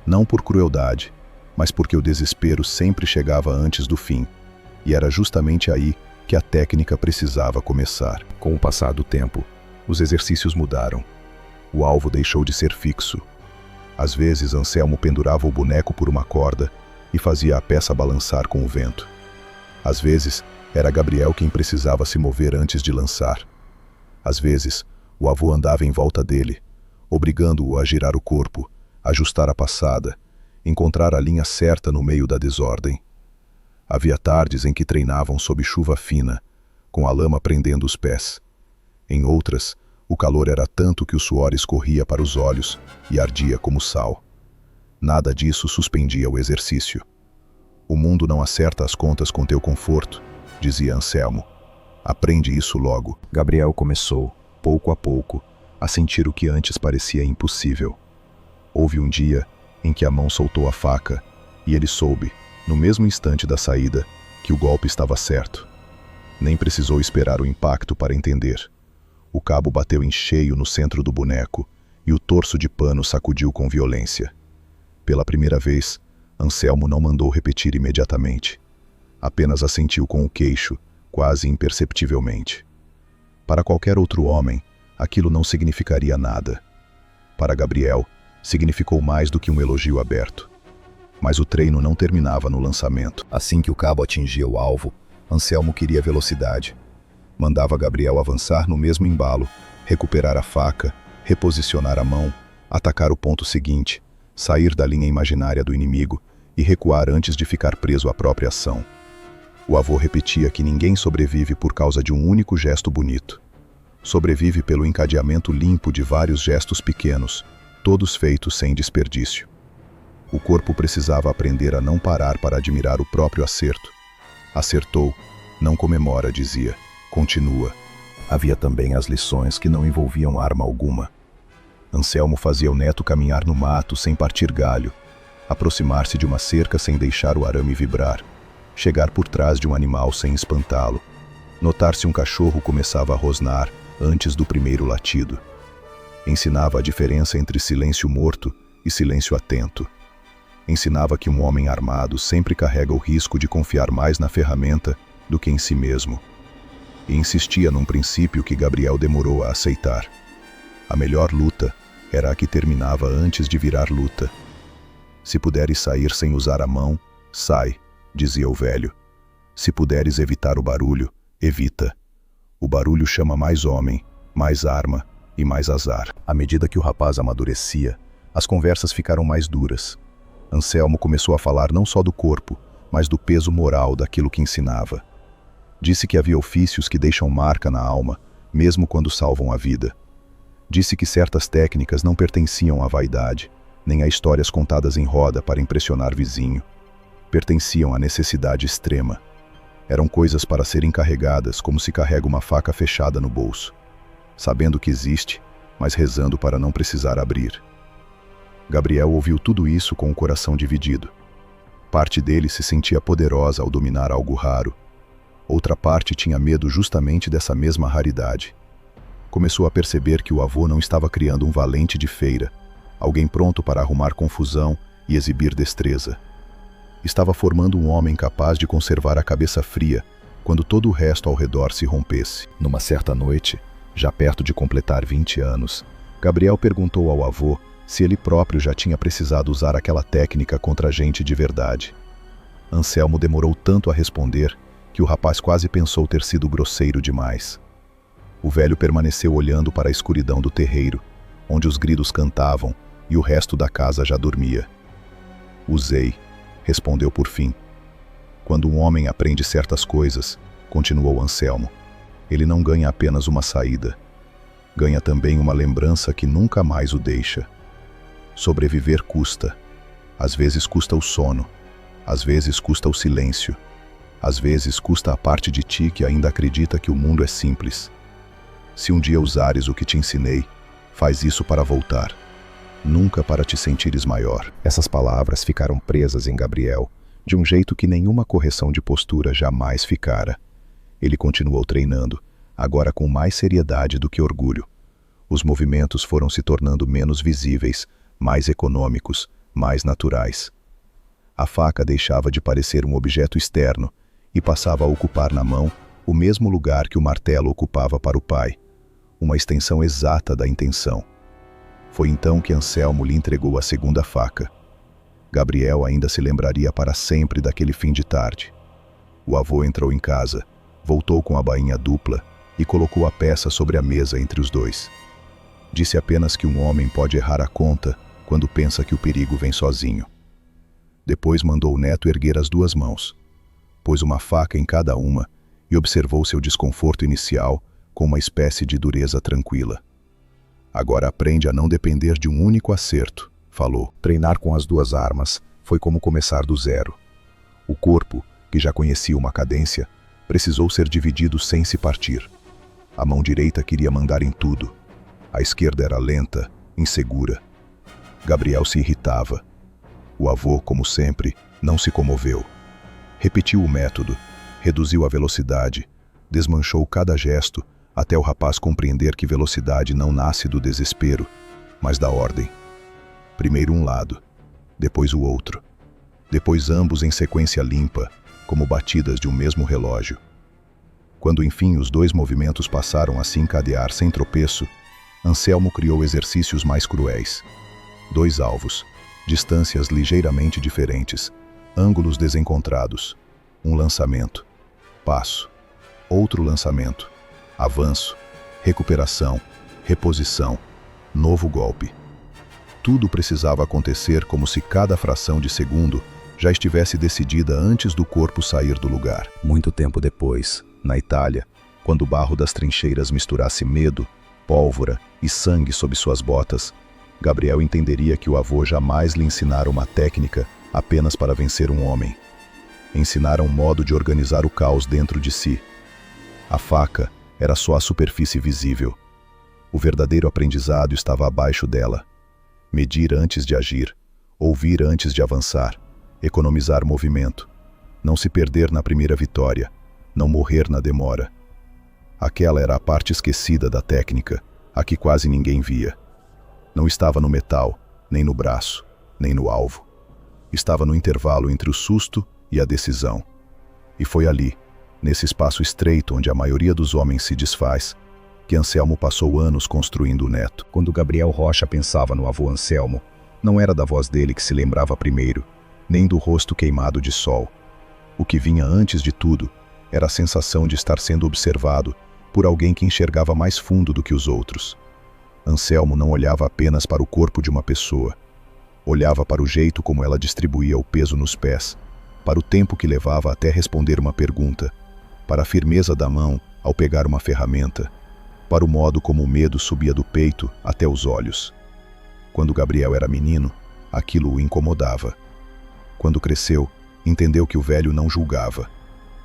Não por crueldade, mas porque o desespero sempre chegava antes do fim, e era justamente aí que a técnica precisava começar. Com o passar do tempo, os exercícios mudaram. O alvo deixou de ser fixo. Às vezes, Anselmo pendurava o boneco por uma corda e fazia a peça balançar com o vento. Às vezes, era Gabriel quem precisava se mover antes de lançar. Às vezes, o avô andava em volta dele, obrigando-o a girar o corpo, ajustar a passada, encontrar a linha certa no meio da desordem. Havia tardes em que treinavam sob chuva fina, com a lama prendendo os pés. Em outras, o calor era tanto que o suor escorria para os olhos e ardia como sal. Nada disso suspendia o exercício. O mundo não acerta as contas com teu conforto, dizia Anselmo. Aprende isso logo. Gabriel começou, pouco a pouco, a sentir o que antes parecia impossível. Houve um dia em que a mão soltou a faca e ele soube, no mesmo instante da saída, que o golpe estava certo. Nem precisou esperar o impacto para entender. O cabo bateu em cheio no centro do boneco e o torso de pano sacudiu com violência. Pela primeira vez, Anselmo não mandou repetir imediatamente. Apenas assentiu com o queixo, quase imperceptivelmente. Para qualquer outro homem, aquilo não significaria nada. Para Gabriel, significou mais do que um elogio aberto. Mas o treino não terminava no lançamento. Assim que o cabo atingia o alvo, Anselmo queria velocidade. Mandava Gabriel avançar no mesmo embalo, recuperar a faca, reposicionar a mão, atacar o ponto seguinte, sair da linha imaginária do inimigo e recuar antes de ficar preso à própria ação. O avô repetia que ninguém sobrevive por causa de um único gesto bonito. Sobrevive pelo encadeamento limpo de vários gestos pequenos, todos feitos sem desperdício. O corpo precisava aprender a não parar para admirar o próprio acerto. Acertou, não comemora, dizia. Continua. Havia também as lições que não envolviam arma alguma. Anselmo fazia o neto caminhar no mato sem partir galho, aproximar-se de uma cerca sem deixar o arame vibrar, chegar por trás de um animal sem espantá-lo, notar se um cachorro começava a rosnar antes do primeiro latido. Ensinava a diferença entre silêncio morto e silêncio atento. Ensinava que um homem armado sempre carrega o risco de confiar mais na ferramenta do que em si mesmo. E insistia num princípio que Gabriel demorou a aceitar. A melhor luta era a que terminava antes de virar luta. Se puderes sair sem usar a mão, sai, dizia o velho. Se puderes evitar o barulho, evita. O barulho chama mais homem, mais arma e mais azar. À medida que o rapaz amadurecia, as conversas ficaram mais duras. Anselmo começou a falar não só do corpo, mas do peso moral daquilo que ensinava. Disse que havia ofícios que deixam marca na alma, mesmo quando salvam a vida. Disse que certas técnicas não pertenciam à vaidade, nem a histórias contadas em roda para impressionar vizinho. Pertenciam à necessidade extrema. Eram coisas para serem carregadas como se carrega uma faca fechada no bolso, sabendo que existe, mas rezando para não precisar abrir. Gabriel ouviu tudo isso com o coração dividido. Parte dele se sentia poderosa ao dominar algo raro. Outra parte tinha medo justamente dessa mesma raridade. Começou a perceber que o avô não estava criando um valente de feira, alguém pronto para arrumar confusão e exibir destreza. Estava formando um homem capaz de conservar a cabeça fria quando todo o resto ao redor se rompesse. Numa certa noite, já perto de completar 20 anos, Gabriel perguntou ao avô se ele próprio já tinha precisado usar aquela técnica contra gente de verdade. Anselmo demorou tanto a responder que o rapaz quase pensou ter sido grosseiro demais. O velho permaneceu olhando para a escuridão do terreiro, onde os grilos cantavam e o resto da casa já dormia. Usei, respondeu por fim. Quando um homem aprende certas coisas, continuou Anselmo, ele não ganha apenas uma saída, ganha também uma lembrança que nunca mais o deixa. Sobreviver custa. Às vezes custa o sono, às vezes custa o silêncio, às vezes custa a parte de ti que ainda acredita que o mundo é simples. Se um dia usares o que te ensinei, faz isso para voltar, nunca para te sentires maior. Essas palavras ficaram presas em Gabriel, de um jeito que nenhuma correção de postura jamais ficara. Ele continuou treinando, agora com mais seriedade do que orgulho. Os movimentos foram se tornando menos visíveis, mais econômicos, mais naturais. A faca deixava de parecer um objeto externo e passava a ocupar na mão o mesmo lugar que o martelo ocupava para o pai, uma extensão exata da intenção. Foi então que Anselmo lhe entregou a segunda faca. Gabriel ainda se lembraria para sempre daquele fim de tarde. O avô entrou em casa, voltou com a bainha dupla e colocou a peça sobre a mesa entre os dois. Disse apenas que um homem pode errar a conta quando pensa que o perigo vem sozinho. Depois mandou o neto erguer as duas mãos, pôs uma faca em cada uma e observou seu desconforto inicial com uma espécie de dureza tranquila. Agora aprende a não depender de um único acerto, falou. Treinar com as duas armas foi como começar do zero. O corpo, que já conhecia uma cadência, precisou ser dividido sem se partir. A mão direita queria mandar em tudo. A esquerda era lenta, insegura. Gabriel se irritava. O avô, como sempre, não se comoveu. Repetiu o método, reduziu a velocidade, desmanchou cada gesto, até o rapaz compreender que velocidade não nasce do desespero, mas da ordem. Primeiro um lado, depois o outro, depois ambos em sequência limpa, como batidas de um mesmo relógio. Quando enfim os dois movimentos passaram a se encadear sem tropeço, Anselmo criou exercícios mais cruéis. 2 alvos, distâncias ligeiramente diferentes, ângulos desencontrados, um lançamento, passo, outro lançamento, avanço, recuperação, reposição, novo golpe. Tudo precisava acontecer como se cada fração de segundo já estivesse decidida antes do corpo sair do lugar. Muito tempo depois, na Itália, quando o barro das trincheiras misturasse medo, pólvora e sangue sob suas botas, Gabriel entenderia que o avô jamais lhe ensinara uma técnica apenas para vencer um homem. Ensinara um modo de organizar o caos dentro de si. A faca era só a superfície visível. O verdadeiro aprendizado estava abaixo dela. Medir antes de agir, ouvir antes de avançar, economizar movimento, não se perder na primeira vitória, não morrer na demora. Aquela era a parte esquecida da técnica, a que quase ninguém via. Não estava no metal, nem no braço, nem no alvo. Estava no intervalo entre o susto e a decisão. E foi ali, nesse espaço estreito onde a maioria dos homens se desfaz, que Anselmo passou anos construindo o neto. Quando Gabriel Rocha pensava no avô Anselmo, não era da voz dele que se lembrava primeiro, nem do rosto queimado de sol. O que vinha antes de tudo era a sensação de estar sendo observado por alguém que enxergava mais fundo do que os outros. Anselmo não olhava apenas para o corpo de uma pessoa. Olhava para o jeito como ela distribuía o peso nos pés, para o tempo que levava até responder uma pergunta, para a firmeza da mão ao pegar uma ferramenta, para o modo como o medo subia do peito até os olhos. Quando Gabriel era menino, aquilo o incomodava. Quando cresceu, entendeu que o velho não julgava.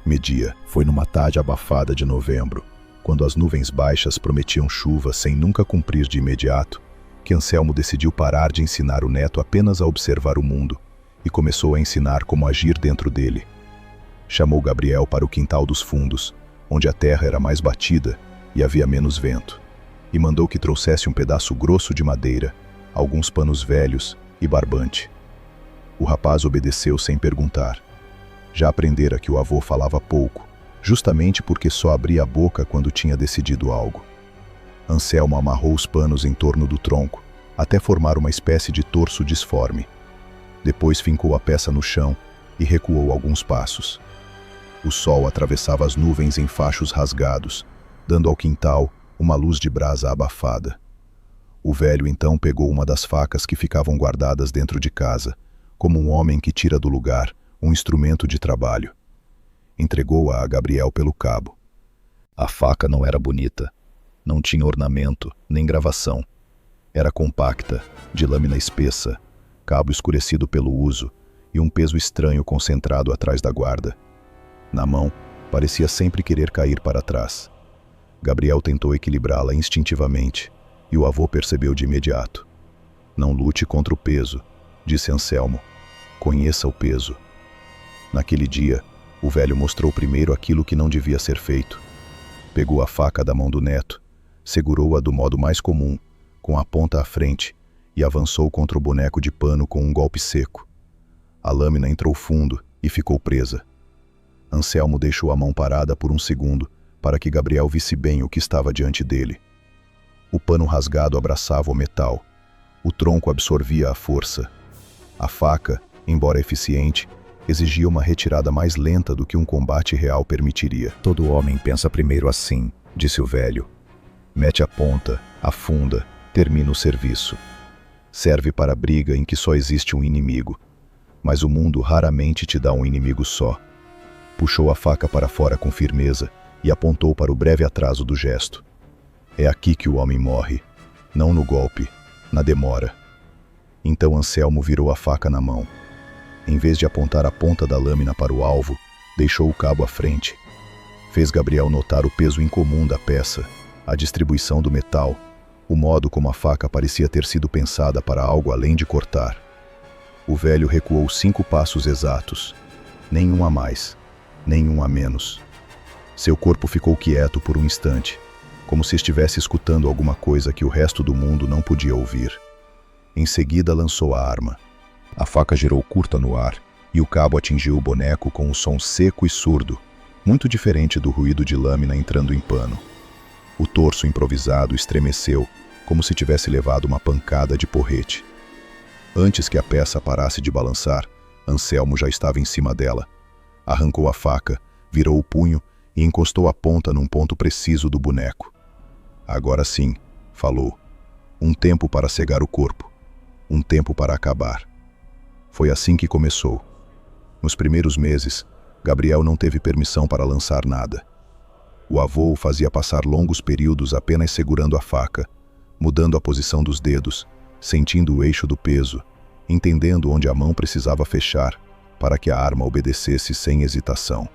Media. Foi numa tarde abafada de novembro, quando as nuvens baixas prometiam chuva sem nunca cumprir de imediato, que Anselmo decidiu parar de ensinar o neto apenas a observar o mundo e começou a ensinar como agir dentro dele. Chamou Gabriel para o quintal dos fundos, onde a terra era mais batida e havia menos vento, e mandou que trouxesse um pedaço grosso de madeira, alguns panos velhos e barbante. O rapaz obedeceu sem perguntar. Já aprendera que o avô falava pouco, justamente porque só abria a boca quando tinha decidido algo. Anselmo amarrou os panos em torno do tronco, até formar uma espécie de torso disforme. Depois fincou a peça no chão e recuou alguns passos. O sol atravessava as nuvens em fachos rasgados, dando ao quintal uma luz de brasa abafada. O velho então pegou uma das facas que ficavam guardadas dentro de casa, como um homem que tira do lugar um instrumento de trabalho. Entregou-a a Gabriel pelo cabo. A faca não era bonita. Não tinha ornamento, nem gravação. Era compacta, de lâmina espessa, cabo escurecido pelo uso e um peso estranho concentrado atrás da guarda. Na mão, parecia sempre querer cair para trás. Gabriel tentou equilibrá-la instintivamente, e o avô percebeu de imediato. Não lute contra o peso, disse Anselmo. Conheça o peso. Naquele dia, o velho mostrou primeiro aquilo que não devia ser feito. Pegou a faca da mão do neto, segurou-a do modo mais comum, com a ponta à frente, e avançou contra o boneco de pano com um golpe seco. A lâmina entrou fundo e ficou presa. Anselmo deixou a mão parada por um segundo, para que Gabriel visse bem o que estava diante dele. O pano rasgado abraçava o metal. O tronco absorvia a força. A faca, embora eficiente, exigia uma retirada mais lenta do que um combate real permitiria. Todo homem pensa primeiro assim, disse o velho. Mete a ponta, afunda, termina o serviço. Serve para a briga em que só existe um inimigo. Mas o mundo raramente te dá um inimigo só. Puxou a faca para fora com firmeza e apontou para o breve atraso do gesto. É aqui que o homem morre, não no golpe, na demora. Então Anselmo virou a faca na mão. Em vez de apontar a ponta da lâmina para o alvo, deixou o cabo à frente. Fez Gabriel notar o peso incomum da peça, a distribuição do metal, o modo como a faca parecia ter sido pensada para algo além de cortar. O velho recuou 5 passos exatos, nenhum a mais, nenhum a menos. Seu corpo ficou quieto por um instante, como se estivesse escutando alguma coisa que o resto do mundo não podia ouvir. Em seguida lançou a arma. A faca girou curta no ar, e o cabo atingiu o boneco com um som seco e surdo, muito diferente do ruído de lâmina entrando em pano. O torso improvisado estremeceu, como se tivesse levado uma pancada de porrete. Antes que a peça parasse de balançar, Anselmo já estava em cima dela. Arrancou a faca, virou o punho e encostou a ponta num ponto preciso do boneco. Agora sim, falou. Um tempo para cegar o corpo. Um tempo para acabar. Foi assim que começou. Nos primeiros meses, Gabriel não teve permissão para lançar nada. O avô o fazia passar longos períodos apenas segurando a faca, mudando a posição dos dedos, sentindo o eixo do peso, entendendo onde a mão precisava fechar para que a arma obedecesse sem hesitação.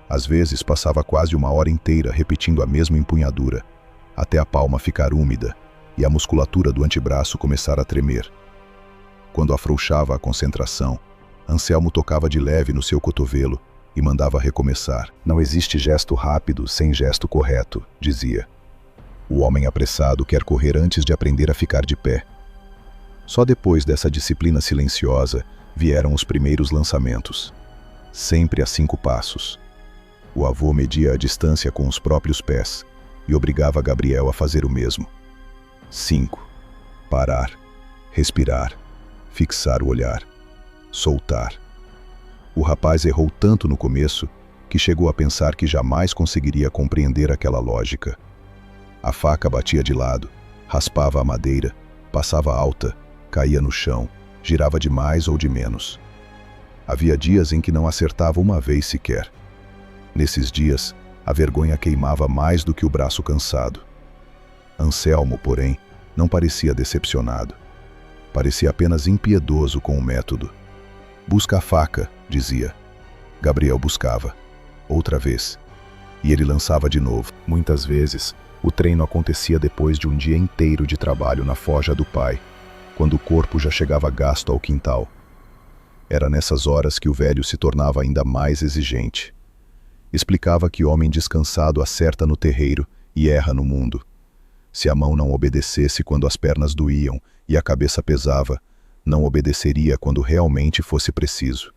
Às vezes passava quase 1 hora inteira repetindo a mesma empunhadura, até a palma ficar úmida e a musculatura do antebraço começar a tremer. Quando afrouxava a concentração, Anselmo tocava de leve no seu cotovelo e mandava recomeçar. Não existe gesto rápido sem gesto correto, dizia. O homem apressado quer correr antes de aprender a ficar de pé. Só depois dessa disciplina silenciosa vieram os primeiros lançamentos. Sempre a 5 passos. O avô media a distância com os próprios pés e obrigava Gabriel a fazer o mesmo. 5. Parar. Respirar. Fixar o olhar. Soltar. O rapaz errou tanto no começo que chegou a pensar que jamais conseguiria compreender aquela lógica. A faca batia de lado, raspava a madeira, passava alta, caía no chão, girava de mais ou de menos. Havia dias em que não acertava uma vez sequer. Nesses dias, a vergonha queimava mais do que o braço cansado. Anselmo, porém, não parecia decepcionado. Parecia apenas impiedoso com o método. Busca a faca, dizia. Gabriel buscava. Outra vez. E ele lançava de novo. Muitas vezes, o treino acontecia depois de um dia inteiro de trabalho na forja do pai, quando o corpo já chegava gasto ao quintal. Era nessas horas que o velho se tornava ainda mais exigente. Explicava que homem descansado acerta no terreiro e erra no mundo. Se a mão não obedecesse quando as pernas doíam e a cabeça pesava, não obedeceria quando realmente fosse preciso.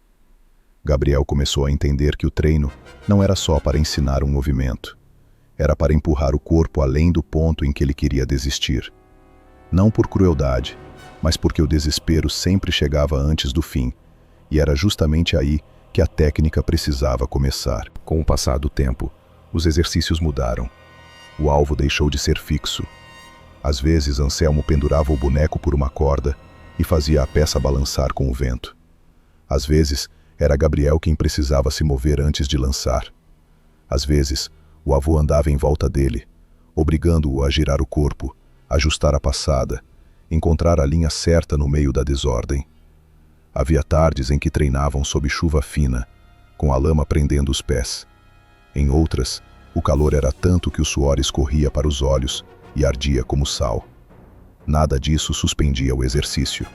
Gabriel começou a entender que o treino não era só para ensinar um movimento. Era para empurrar o corpo além do ponto em que ele queria desistir. Não por crueldade, mas porque o desespero sempre chegava antes do fim, e era justamente aí que a técnica precisava começar. Com o passar do tempo, os exercícios mudaram. O alvo deixou de ser fixo. Às vezes, Anselmo pendurava o boneco por uma corda e fazia a peça balançar com o vento. Às vezes, era Gabriel quem precisava se mover antes de lançar. Às vezes, o avô andava em volta dele, obrigando-o a girar o corpo, ajustar a passada, encontrar a linha certa no meio da desordem. Havia tardes em que treinavam sob chuva fina, com a lama prendendo os pés. Em outras, o calor era tanto que o suor escorria para os olhos e ardia como sal. Nada disso suspendia o exercício.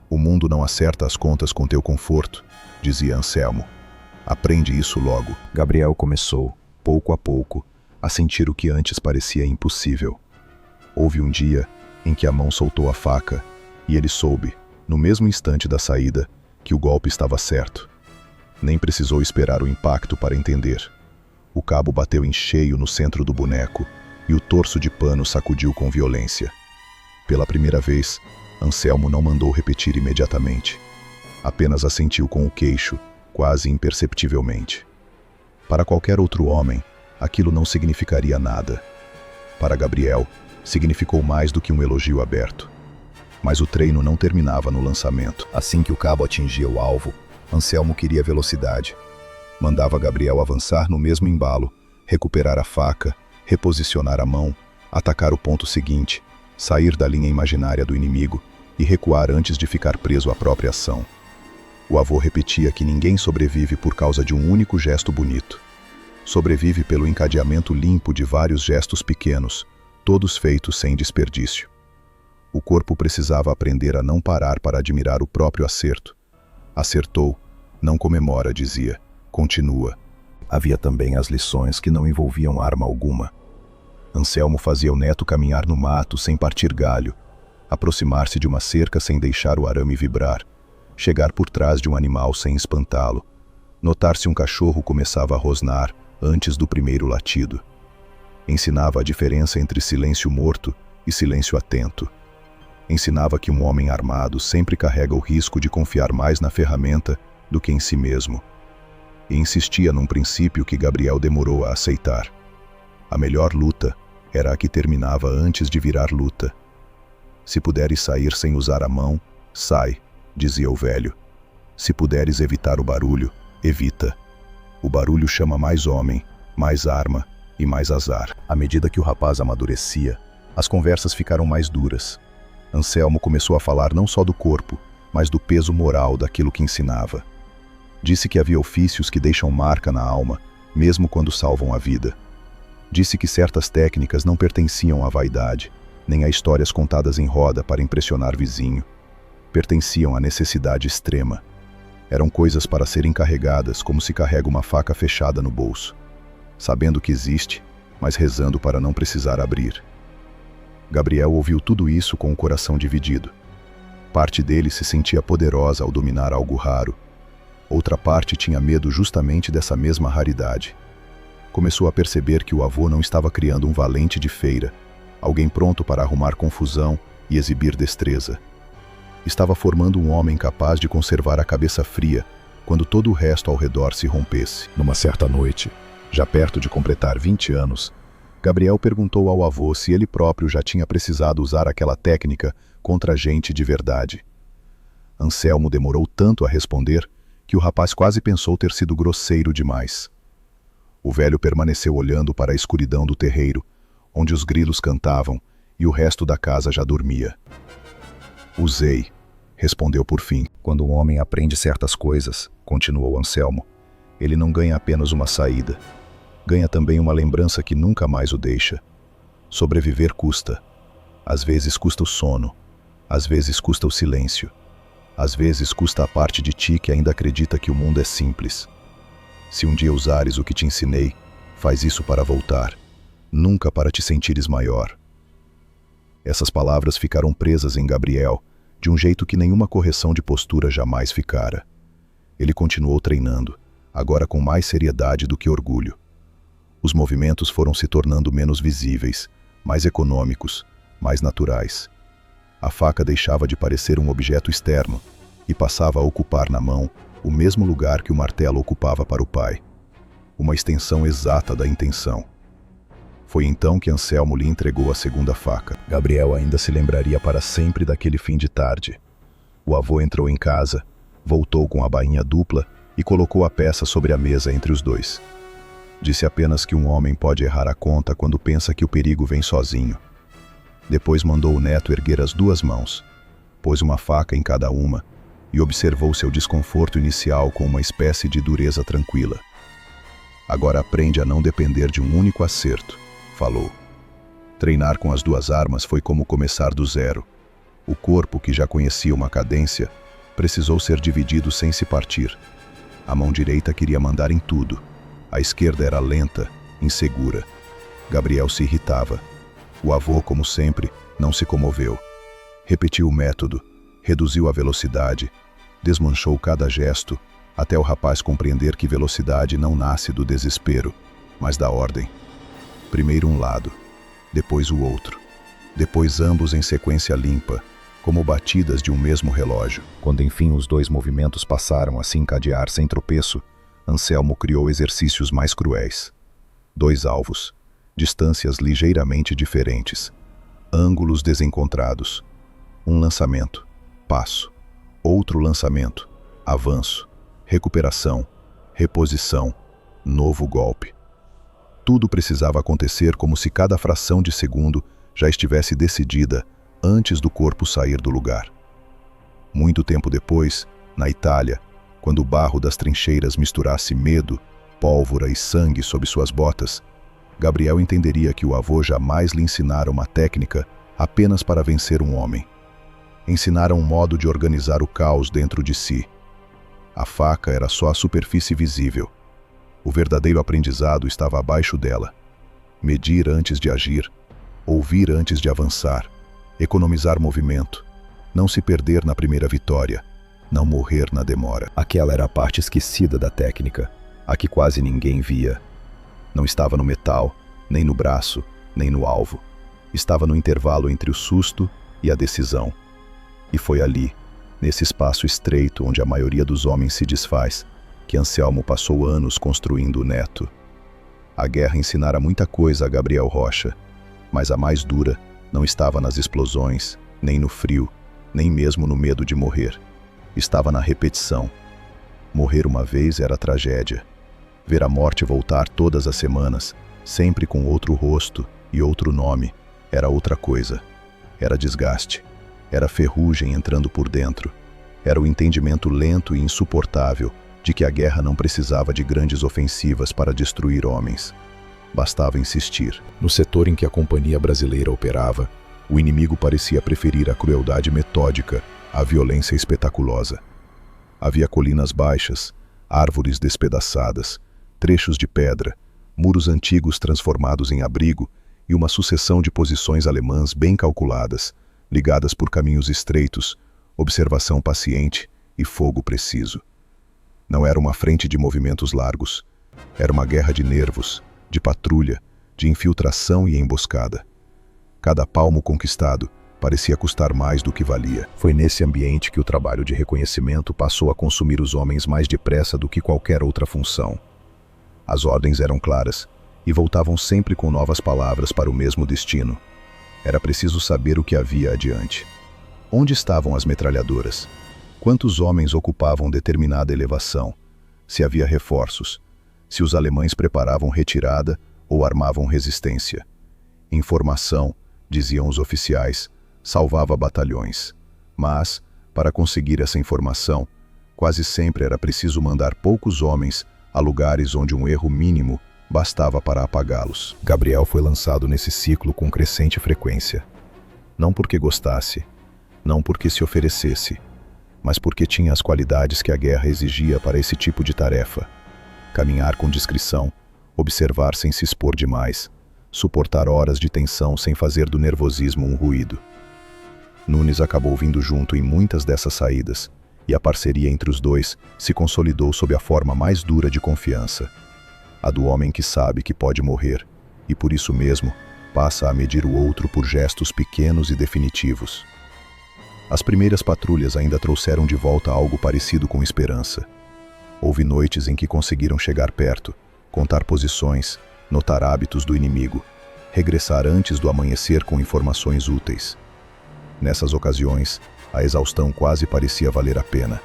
O mundo não acerta as contas com teu conforto, dizia Anselmo. Aprende isso logo. Gabriel começou, pouco a pouco, a sentir o que antes parecia impossível. Houve um dia em que a mão soltou a faca e ele soube, no mesmo instante da saída, que o golpe estava certo. Nem precisou esperar o impacto para entender. O cabo bateu em cheio no centro do boneco e o torso de pano sacudiu com violência. Pela primeira vez, Anselmo não mandou repetir imediatamente. Apenas assentiu com o queixo, quase imperceptivelmente. Para qualquer outro homem, aquilo não significaria nada. Para Gabriel, significou mais do que um elogio aberto. Mas o treino não terminava no lançamento. Assim que o cabo atingia o alvo, Anselmo queria velocidade. Mandava Gabriel avançar no mesmo embalo, recuperar a faca, reposicionar a mão, atacar o ponto seguinte, sair da linha imaginária do inimigo e recuar antes de ficar preso à própria ação. O avô repetia que ninguém sobrevive por causa de um único gesto bonito. Sobrevive pelo encadeamento limpo de vários gestos pequenos, todos feitos sem desperdício. O corpo precisava aprender a não parar para admirar o próprio acerto. Acertou, não comemora, dizia, continua. Havia também as lições que não envolviam arma alguma. Anselmo fazia o neto caminhar no mato sem partir galho, aproximar-se de uma cerca sem deixar o arame vibrar, chegar por trás de um animal sem espantá-lo, notar se um cachorro começava a rosnar antes do primeiro latido. Ensinava a diferença entre silêncio morto e silêncio atento. Ensinava que um homem armado sempre carrega o risco de confiar mais na ferramenta do que em si mesmo. E insistia num princípio que Gabriel demorou a aceitar. A melhor luta era a que terminava antes de virar luta. Se puderes sair sem usar a mão, sai, dizia o velho. Se puderes evitar o barulho, evita. O barulho chama mais homem, mais arma e mais azar. À medida que o rapaz amadurecia, as conversas ficaram mais duras. Anselmo começou a falar não só do corpo, mas do peso moral daquilo que ensinava. Disse que havia ofícios que deixam marca na alma, mesmo quando salvam a vida. Disse que certas técnicas não pertenciam à vaidade, nem a histórias contadas em roda para impressionar vizinho. Pertenciam à necessidade extrema. Eram coisas para serem carregadas como se carrega uma faca fechada no bolso, sabendo que existe, mas rezando para não precisar abrir. Gabriel ouviu tudo isso com o coração dividido. Parte dele se sentia poderosa ao dominar algo raro. Outra parte tinha medo justamente dessa mesma raridade. Começou a perceber que o avô não estava criando um valente de feira, alguém pronto para arrumar confusão e exibir destreza. Estava formando um homem capaz de conservar a cabeça fria quando todo o resto ao redor se rompesse. Numa certa noite, já perto de completar 20 anos, Gabriel perguntou ao avô se ele próprio já tinha precisado usar aquela técnica contra gente de verdade. Anselmo demorou tanto a responder que o rapaz quase pensou ter sido grosseiro demais. O velho permaneceu olhando para a escuridão do terreiro, onde os grilos cantavam e o resto da casa já dormia. Usei, respondeu por fim. Quando um homem aprende certas coisas, continuou Anselmo, ele não ganha apenas uma saída. Ganha também uma lembrança que nunca mais o deixa. Sobreviver custa. Às vezes custa o sono. Às vezes custa o silêncio. Às vezes custa a parte de ti que ainda acredita que o mundo é simples. Se um dia usares o que te ensinei, faz isso para voltar, nunca para te sentires maior. Essas palavras ficaram presas em Gabriel, de um jeito que nenhuma correção de postura jamais ficara. Ele continuou treinando, agora com mais seriedade do que orgulho. Os movimentos foram se tornando menos visíveis, mais econômicos, mais naturais. A faca deixava de parecer um objeto externo e passava a ocupar na mão o mesmo lugar que o martelo ocupava para o pai. Uma extensão exata da intenção. Foi então que Anselmo lhe entregou a segunda faca. Gabriel ainda se lembraria para sempre daquele fim de tarde. O avô entrou em casa, voltou com a bainha dupla e colocou a peça sobre a mesa entre os dois. Disse apenas que um homem pode errar a conta quando pensa que o perigo vem sozinho. Depois mandou o neto erguer as duas mãos, pôs uma faca em cada uma e observou seu desconforto inicial com uma espécie de dureza tranquila. Agora aprende a não depender de um único acerto, falou. Treinar com as duas armas foi como começar do zero. O corpo, que já conhecia uma cadência, precisou ser dividido sem se partir. A mão direita queria mandar em tudo. A esquerda era lenta, insegura. Gabriel se irritava. O avô, como sempre, não se comoveu. Repetiu o método, reduziu a velocidade, desmanchou cada gesto, até o rapaz compreender que velocidade não nasce do desespero, mas da ordem. Primeiro um lado, depois o outro, depois ambos em sequência limpa, como batidas de um mesmo relógio. Quando enfim os dois movimentos passaram a se encadear sem tropeço, Anselmo criou exercícios mais cruéis. 2 alvos, distâncias ligeiramente diferentes, ângulos desencontrados. Um lançamento, passo, outro lançamento, avanço, recuperação, reposição, novo golpe. Tudo precisava acontecer como se cada fração de segundo já estivesse decidida antes do corpo sair do lugar. Muito tempo depois, na Itália, quando o barro das trincheiras misturasse medo, pólvora e sangue sob suas botas, Gabriel entenderia que o avô jamais lhe ensinara uma técnica apenas para vencer um homem. Ensinara um modo de organizar o caos dentro de si. A faca era só a superfície visível. O verdadeiro aprendizado estava abaixo dela. Medir antes de agir, ouvir antes de avançar, economizar movimento, não se perder na primeira vitória, não morrer na demora. Aquela era a parte esquecida da técnica, a que quase ninguém via. Não estava no metal, nem no braço, nem no alvo. Estava no intervalo entre o susto e a decisão. E foi ali, nesse espaço estreito onde a maioria dos homens se desfaz, que Anselmo passou anos construindo o neto. A guerra ensinara muita coisa a Gabriel Rocha, mas a mais dura não estava nas explosões, nem no frio, nem mesmo no medo de morrer. Estava na repetição. Morrer uma vez era tragédia. Ver a morte voltar todas as semanas, sempre com outro rosto e outro nome, era outra coisa. Era desgaste. Era ferrugem entrando por dentro. Era o entendimento lento e insuportável de que a guerra não precisava de grandes ofensivas para destruir homens. Bastava insistir. No setor em que a companhia brasileira operava, o inimigo parecia preferir a crueldade metódica à violência espetaculosa. Havia colinas baixas, árvores despedaçadas, trechos de pedra, muros antigos transformados em abrigo e uma sucessão de posições alemãs bem calculadas, ligadas por caminhos estreitos, observação paciente e fogo preciso. Não era uma frente de movimentos largos. Era uma guerra de nervos, de patrulha, de infiltração e emboscada. Cada palmo conquistado parecia custar mais do que valia. Foi nesse ambiente que o trabalho de reconhecimento passou a consumir os homens mais depressa do que qualquer outra função. As ordens eram claras e voltavam sempre com novas palavras para o mesmo destino. Era preciso saber o que havia adiante. Onde estavam as metralhadoras? Quantos homens ocupavam determinada elevação? Se havia reforços? Se os alemães preparavam retirada ou armavam resistência? Informação, diziam os oficiais, salvava batalhões. Mas, para conseguir essa informação, quase sempre era preciso mandar poucos homens a lugares onde um erro mínimo bastava para apagá-los. Gabriel foi lançado nesse ciclo com crescente frequência. Não porque gostasse, não porque se oferecesse, mas porque tinha as qualidades que a guerra exigia para esse tipo de tarefa. Caminhar com discrição, observar sem se expor demais, suportar horas de tensão sem fazer do nervosismo um ruído. Nunes acabou vindo junto em muitas dessas saídas, e a parceria entre os dois se consolidou sob a forma mais dura de confiança, a do homem que sabe que pode morrer, e por isso mesmo passa a medir o outro por gestos pequenos e definitivos. As primeiras patrulhas ainda trouxeram de volta algo parecido com esperança. Houve noites em que conseguiram chegar perto, contar posições, notar hábitos do inimigo, regressar antes do amanhecer com informações úteis. Nessas ocasiões, a exaustão quase parecia valer a pena.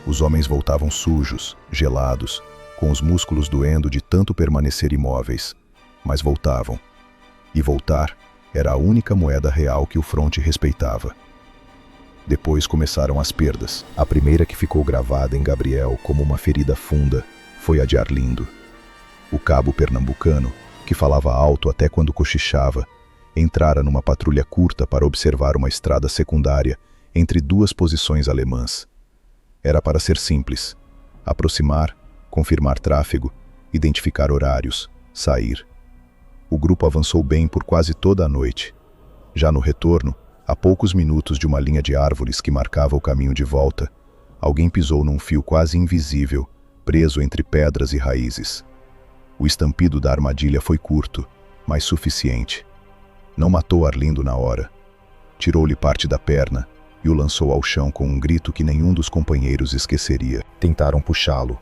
Os homens voltavam sujos, gelados, com os músculos doendo de tanto permanecer imóveis, mas voltavam. E voltar era a única moeda real que o fronte respeitava. Depois começaram as perdas. A primeira que ficou gravada em Gabriel como uma ferida funda foi a de Arlindo. O cabo pernambucano, que falava alto até quando cochichava, entrara numa patrulha curta para observar uma estrada secundária entre duas posições alemãs. Era para ser simples: aproximar, confirmar tráfego, identificar horários, sair. O grupo avançou bem por quase toda a noite. Já no retorno, a poucos minutos de uma linha de árvores que marcava o caminho de volta, alguém pisou num fio quase invisível, preso entre pedras e raízes. O estampido da armadilha foi curto, mas suficiente. Não matou Arlindo na hora. Tirou-lhe parte da perna e o lançou ao chão com um grito que nenhum dos companheiros esqueceria. Tentaram puxá-lo.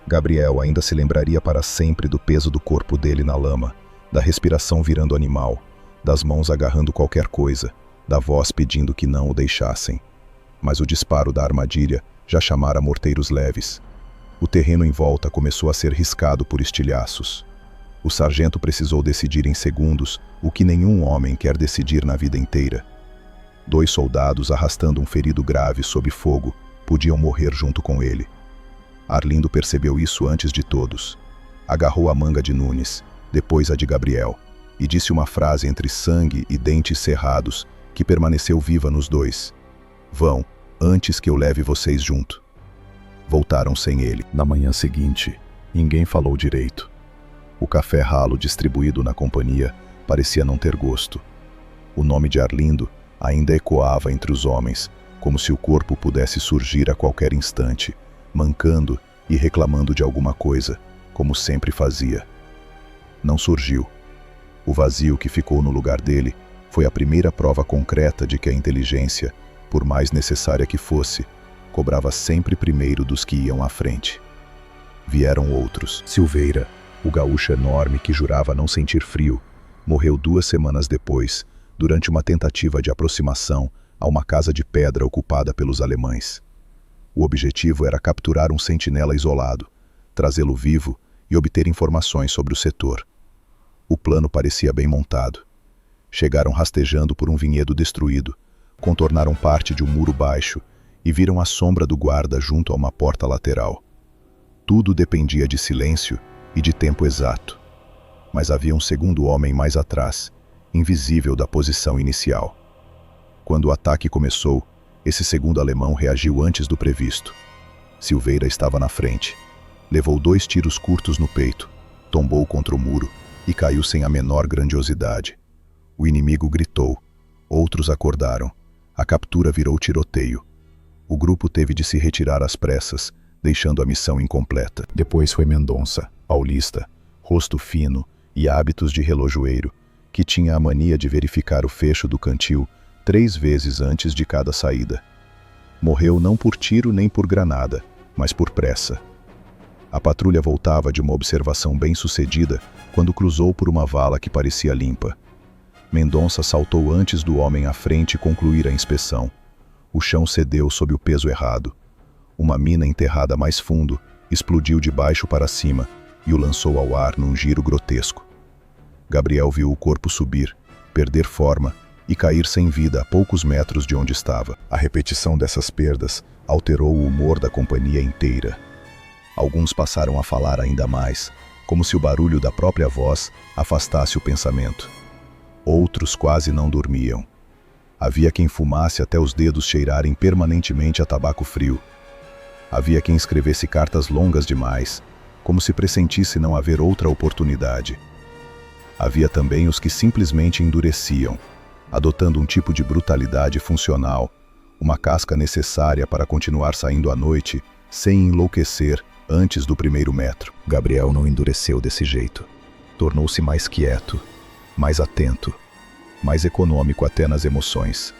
Gabriel ainda se lembraria para sempre do peso do corpo dele na lama, da respiração virando animal, das mãos agarrando qualquer coisa, da voz pedindo que não o deixassem. Mas o disparo da armadilha já chamara morteiros leves. O terreno em volta começou a ser riscado por estilhaços. O sargento precisou decidir em segundos o que nenhum homem quer decidir na vida inteira. 2 soldados arrastando um ferido grave sob fogo podiam morrer junto com ele. Arlindo percebeu isso antes de todos. Agarrou a manga de Nunes, depois a de Gabriel, e disse uma frase entre sangue e dentes cerrados que permaneceu viva nos dois: "Vão, antes que eu leve vocês junto." Voltaram sem ele. Na manhã seguinte, ninguém falou direito. O café ralo distribuído na companhia parecia não ter gosto. O nome de Arlindo ainda ecoava entre os homens, como se o corpo pudesse surgir a qualquer instante, mancando e reclamando de alguma coisa, como sempre fazia. Não surgiu. O vazio que ficou no lugar dele foi a primeira prova concreta de que a inteligência, por mais necessária que fosse, cobrava sempre primeiro dos que iam à frente. Vieram outros. Silveira, o gaúcho enorme que jurava não sentir frio, morreu 2 semanas depois, durante uma tentativa de aproximação a uma casa de pedra ocupada pelos alemães. O objetivo era capturar um sentinela isolado, trazê-lo vivo e obter informações sobre o setor. O plano parecia bem montado. Chegaram rastejando por um vinhedo destruído, contornaram parte de um muro baixo e viram a sombra do guarda junto a uma porta lateral. Tudo dependia de silêncio e de tempo exato. mas havia um segundo homem mais atrás, invisível da posição inicial. Quando o ataque começou, esse segundo alemão reagiu antes do previsto. Silveira estava na frente. Levou 2 tiros curtos no peito, tombou contra o muro e caiu sem a menor grandiosidade. O inimigo gritou. Outros acordaram. A captura virou tiroteio. O grupo teve de se retirar às pressas, deixando a missão incompleta. Depois foi Mendonça, paulista, rosto fino e hábitos de relojoeiro, que tinha a mania de verificar o fecho do cantil 3 vezes antes de cada saída. Morreu não por tiro nem por granada, mas por pressa. A patrulha voltava de uma observação bem-sucedida quando cruzou por uma vala que parecia limpa. Mendonça saltou antes do homem à frente concluir a inspeção. O chão cedeu sob o peso errado. Uma mina enterrada mais fundo explodiu de baixo para cima e o lançou ao ar num giro grotesco. Gabriel viu o corpo subir, perder forma e cair sem vida a poucos metros de onde estava. A repetição dessas perdas alterou o humor da companhia inteira. Alguns passaram a falar ainda mais, como se o barulho da própria voz afastasse o pensamento. Outros quase não dormiam. Havia quem fumasse até os dedos cheirarem permanentemente a tabaco frio. Havia quem escrevesse cartas longas demais, como se pressentisse não haver outra oportunidade. Havia também os que simplesmente endureciam, adotando um tipo de brutalidade funcional, uma casca necessária para continuar saindo à noite sem enlouquecer antes do primeiro metro. Gabriel não endureceu desse jeito. Tornou-se mais quieto, mais atento, mais econômico até nas emoções.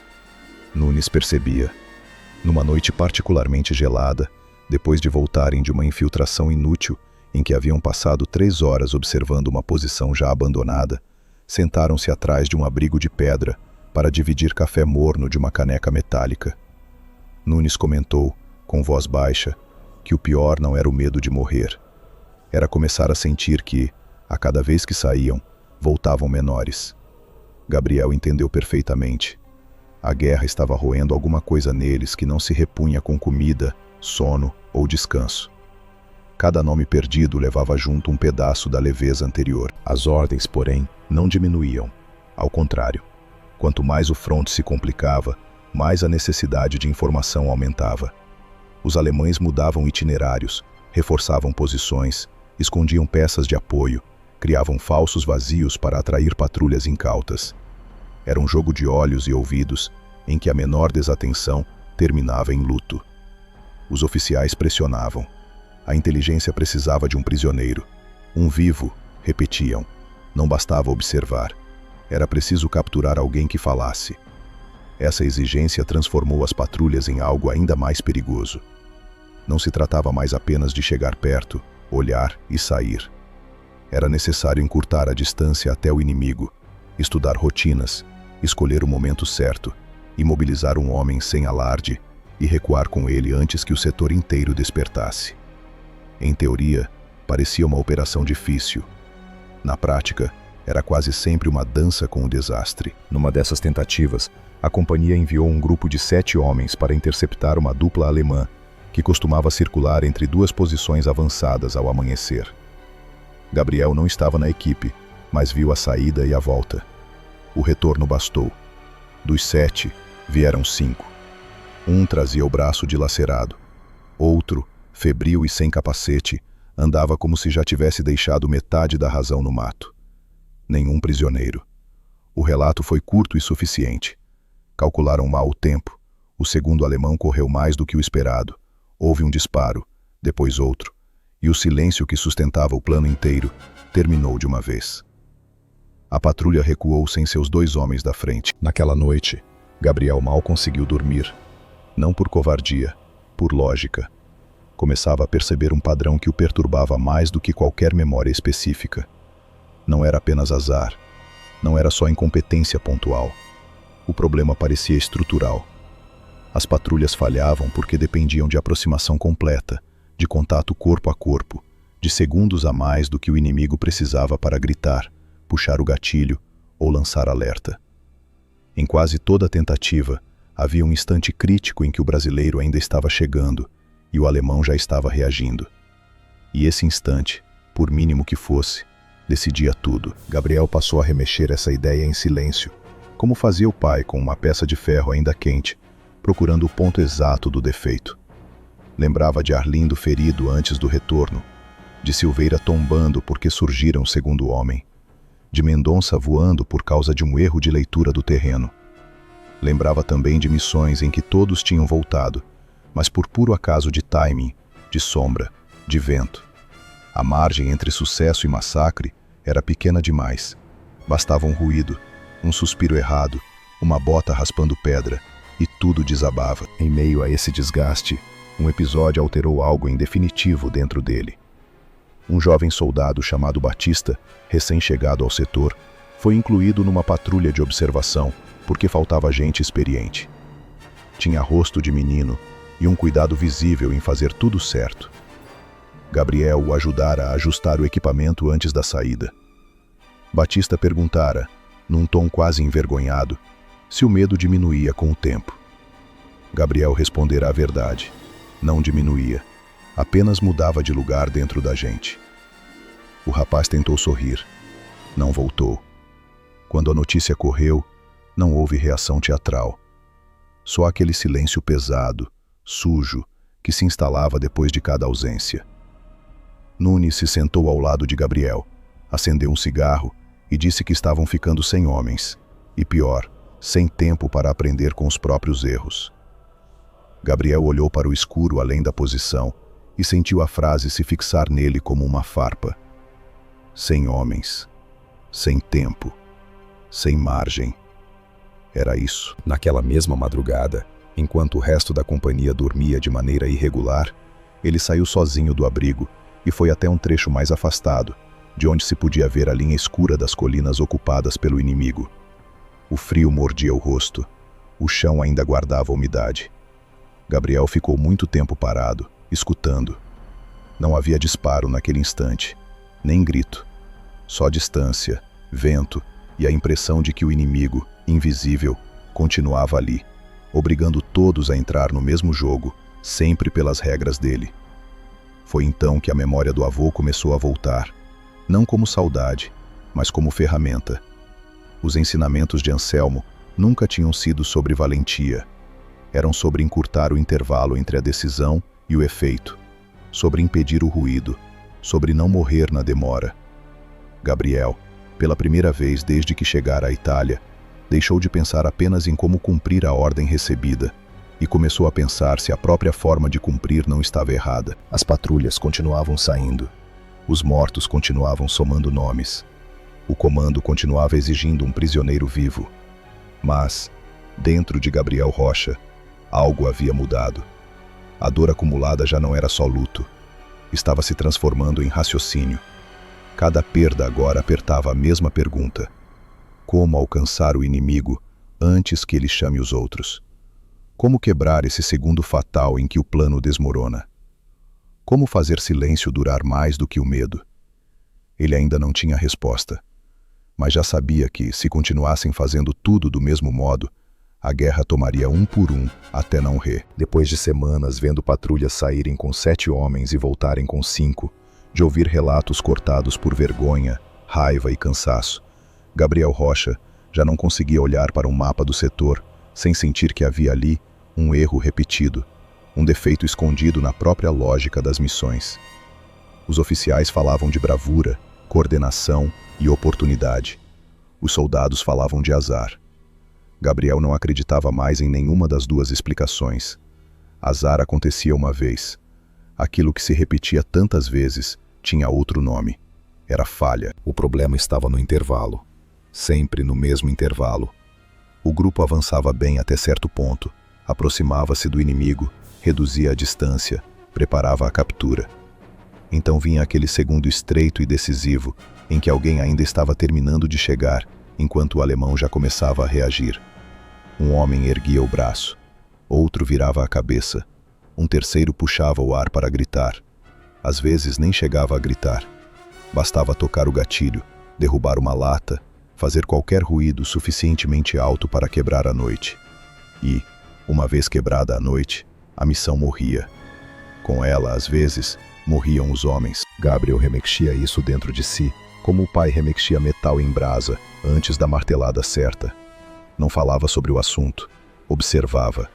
Nunes percebia. Numa noite particularmente gelada, depois de voltarem de uma infiltração inútil, em que haviam passado 3 horas observando uma posição já abandonada, sentaram-se atrás de um abrigo de pedra para dividir café morno de uma caneca metálica. Nunes comentou, com voz baixa, que o pior não era o medo de morrer. Era começar a sentir que, a cada vez que saíam, voltavam menores. Gabriel entendeu perfeitamente. A guerra estava roendo alguma coisa neles que não se repunha com comida, sono ou descanso. Cada nome perdido levava junto um pedaço da leveza anterior. As ordens, porém, não diminuíam. Ao contrário, quanto mais o fronte se complicava, mais a necessidade de informação aumentava. Os alemães mudavam itinerários, reforçavam posições, escondiam peças de apoio, criavam falsos vazios para atrair patrulhas incautas. Era um jogo de olhos e ouvidos, em que a menor desatenção terminava em luto. Os oficiais pressionavam. A inteligência precisava de um prisioneiro. Um vivo, repetiam. Não bastava observar. Era preciso capturar alguém que falasse. Essa exigência transformou as patrulhas em algo ainda mais perigoso. Não se tratava mais apenas de chegar perto, olhar e sair. Era necessário encurtar a distância até o inimigo, estudar rotinas, escolher o momento certo, imobilizar um homem sem alarde e recuar com ele antes que o setor inteiro despertasse. Em teoria, parecia uma operação difícil. Na prática, era quase sempre uma dança com o desastre. Numa dessas tentativas, a companhia enviou um grupo de 7 homens para interceptar uma dupla alemã, que costumava circular entre 2 posições avançadas ao amanhecer. Gabriel não estava na equipe, mas viu a saída e a volta. O retorno bastou. Dos 7, vieram 5. Um trazia o braço dilacerado. Outro, febril e sem capacete, andava como se já tivesse deixado metade da razão no mato. Nenhum prisioneiro. O relato foi curto e suficiente. Calcularam mal o tempo. O segundo alemão correu mais do que o esperado. Houve um disparo, depois outro, e o silêncio que sustentava o plano inteiro terminou de uma vez. A patrulha recuou sem seus 2 homens da frente. Naquela noite, Gabriel mal conseguiu dormir. Não por covardia, por lógica. Começava a perceber um padrão que o perturbava mais do que qualquer memória específica. Não era apenas azar. Não era só incompetência pontual. O problema parecia estrutural. As patrulhas falhavam porque dependiam de aproximação completa, de contato corpo a corpo, de segundos a mais do que o inimigo precisava para gritar, puxar o gatilho ou lançar alerta. Em quase toda tentativa, havia um instante crítico em que o brasileiro ainda estava chegando e o alemão já estava reagindo. E esse instante, por mínimo que fosse, decidia tudo. Gabriel passou a remexer essa ideia em silêncio, como fazia o pai com uma peça de ferro ainda quente, procurando o ponto exato do defeito. Lembrava de Arlindo ferido antes do retorno, de Silveira tombando porque surgira um segundo homem, de Mendonça voando por causa de um erro de leitura do terreno. Lembrava também de missões em que todos tinham voltado, mas por puro acaso de timing, de sombra, de vento. A margem entre sucesso e massacre era pequena demais. Bastava um ruído, um suspiro errado, uma bota raspando pedra, e tudo desabava. Em meio a esse desgaste, um episódio alterou algo em definitivo dentro dele. Um jovem soldado chamado Batista, recém-chegado ao setor, foi incluído numa patrulha de observação, porque faltava gente experiente. Tinha rosto de menino e um cuidado visível em fazer tudo certo. Gabriel o ajudara a ajustar o equipamento antes da saída. Batista perguntara, num tom quase envergonhado, se o medo diminuía com o tempo. Gabriel respondera a verdade. Não diminuía, apenas mudava de lugar dentro da gente. O rapaz tentou sorrir. Não voltou. Quando a notícia correu, não houve reação teatral. Só aquele silêncio pesado, sujo, que se instalava depois de cada ausência. Nunes se sentou ao lado de Gabriel, acendeu um cigarro e disse que estavam ficando sem homens, e pior, sem tempo para aprender com os próprios erros. Gabriel olhou para o escuro além da posição e sentiu a frase se fixar nele como uma farpa. Sem homens, sem tempo, sem margem. Era isso. Naquela mesma madrugada, enquanto o resto da companhia dormia de maneira irregular, ele saiu sozinho do abrigo e foi até um trecho mais afastado, de onde se podia ver a linha escura das colinas ocupadas pelo inimigo. O frio mordia o rosto. O chão ainda guardava umidade. Gabriel ficou muito tempo parado, escutando. Não havia disparo naquele instante, nem grito. Só distância, vento e a impressão de que o inimigo, invisível, continuava ali, obrigando todos a entrar no mesmo jogo, sempre pelas regras dele. Foi então que a memória do avô começou a voltar, não como saudade, mas como ferramenta. Os ensinamentos de Anselmo nunca tinham sido sobre valentia. Eram sobre encurtar o intervalo entre a decisão e o efeito, sobre impedir o ruído, sobre não morrer na demora. Gabriel, pela primeira vez desde que chegara à Itália, deixou de pensar apenas em como cumprir a ordem recebida e começou a pensar se a própria forma de cumprir não estava errada. As patrulhas continuavam saindo. Os mortos continuavam somando nomes. O comando continuava exigindo um prisioneiro vivo. Mas, dentro de Gabriel Rocha, algo havia mudado. A dor acumulada já não era só luto. Estava se transformando em raciocínio. Cada perda agora apertava a mesma pergunta. Como alcançar o inimigo antes que ele chame os outros? Como quebrar esse segundo fatal em que o plano desmorona? Como fazer silêncio durar mais do que o medo? Ele ainda não tinha resposta, mas já sabia que, se continuassem fazendo tudo do mesmo modo, a guerra tomaria um por um até não re. Depois de semanas vendo patrulhas saírem com 7 homens e voltarem com 5, de ouvir relatos cortados por vergonha, raiva e cansaço, Gabriel Rocha já não conseguia olhar para um mapa do setor sem sentir que havia ali um erro repetido, um defeito escondido na própria lógica das missões. Os oficiais falavam de bravura, coordenação e oportunidade. Os soldados falavam de azar. Gabriel não acreditava mais em nenhuma das duas explicações. Azar acontecia uma vez. Aquilo que se repetia tantas vezes tinha outro nome. Era falha. O problema estava no intervalo. Sempre no mesmo intervalo. O grupo avançava bem até certo ponto, aproximava-se do inimigo, reduzia a distância, preparava a captura. Então vinha aquele segundo estreito e decisivo, em que alguém ainda estava terminando de chegar, enquanto o alemão já começava a reagir. Um homem erguia o braço, outro virava a cabeça, um terceiro puxava o ar para gritar. Às vezes nem chegava a gritar. Bastava tocar o gatilho, derrubar uma lata, fazer qualquer ruído suficientemente alto para quebrar a noite. E, uma vez quebrada a noite, a missão morria. Com ela, às vezes, morriam os homens. Gabriel remexia isso dentro de si, como o pai remexia metal em brasa antes da martelada certa. Não falava sobre o assunto, observava,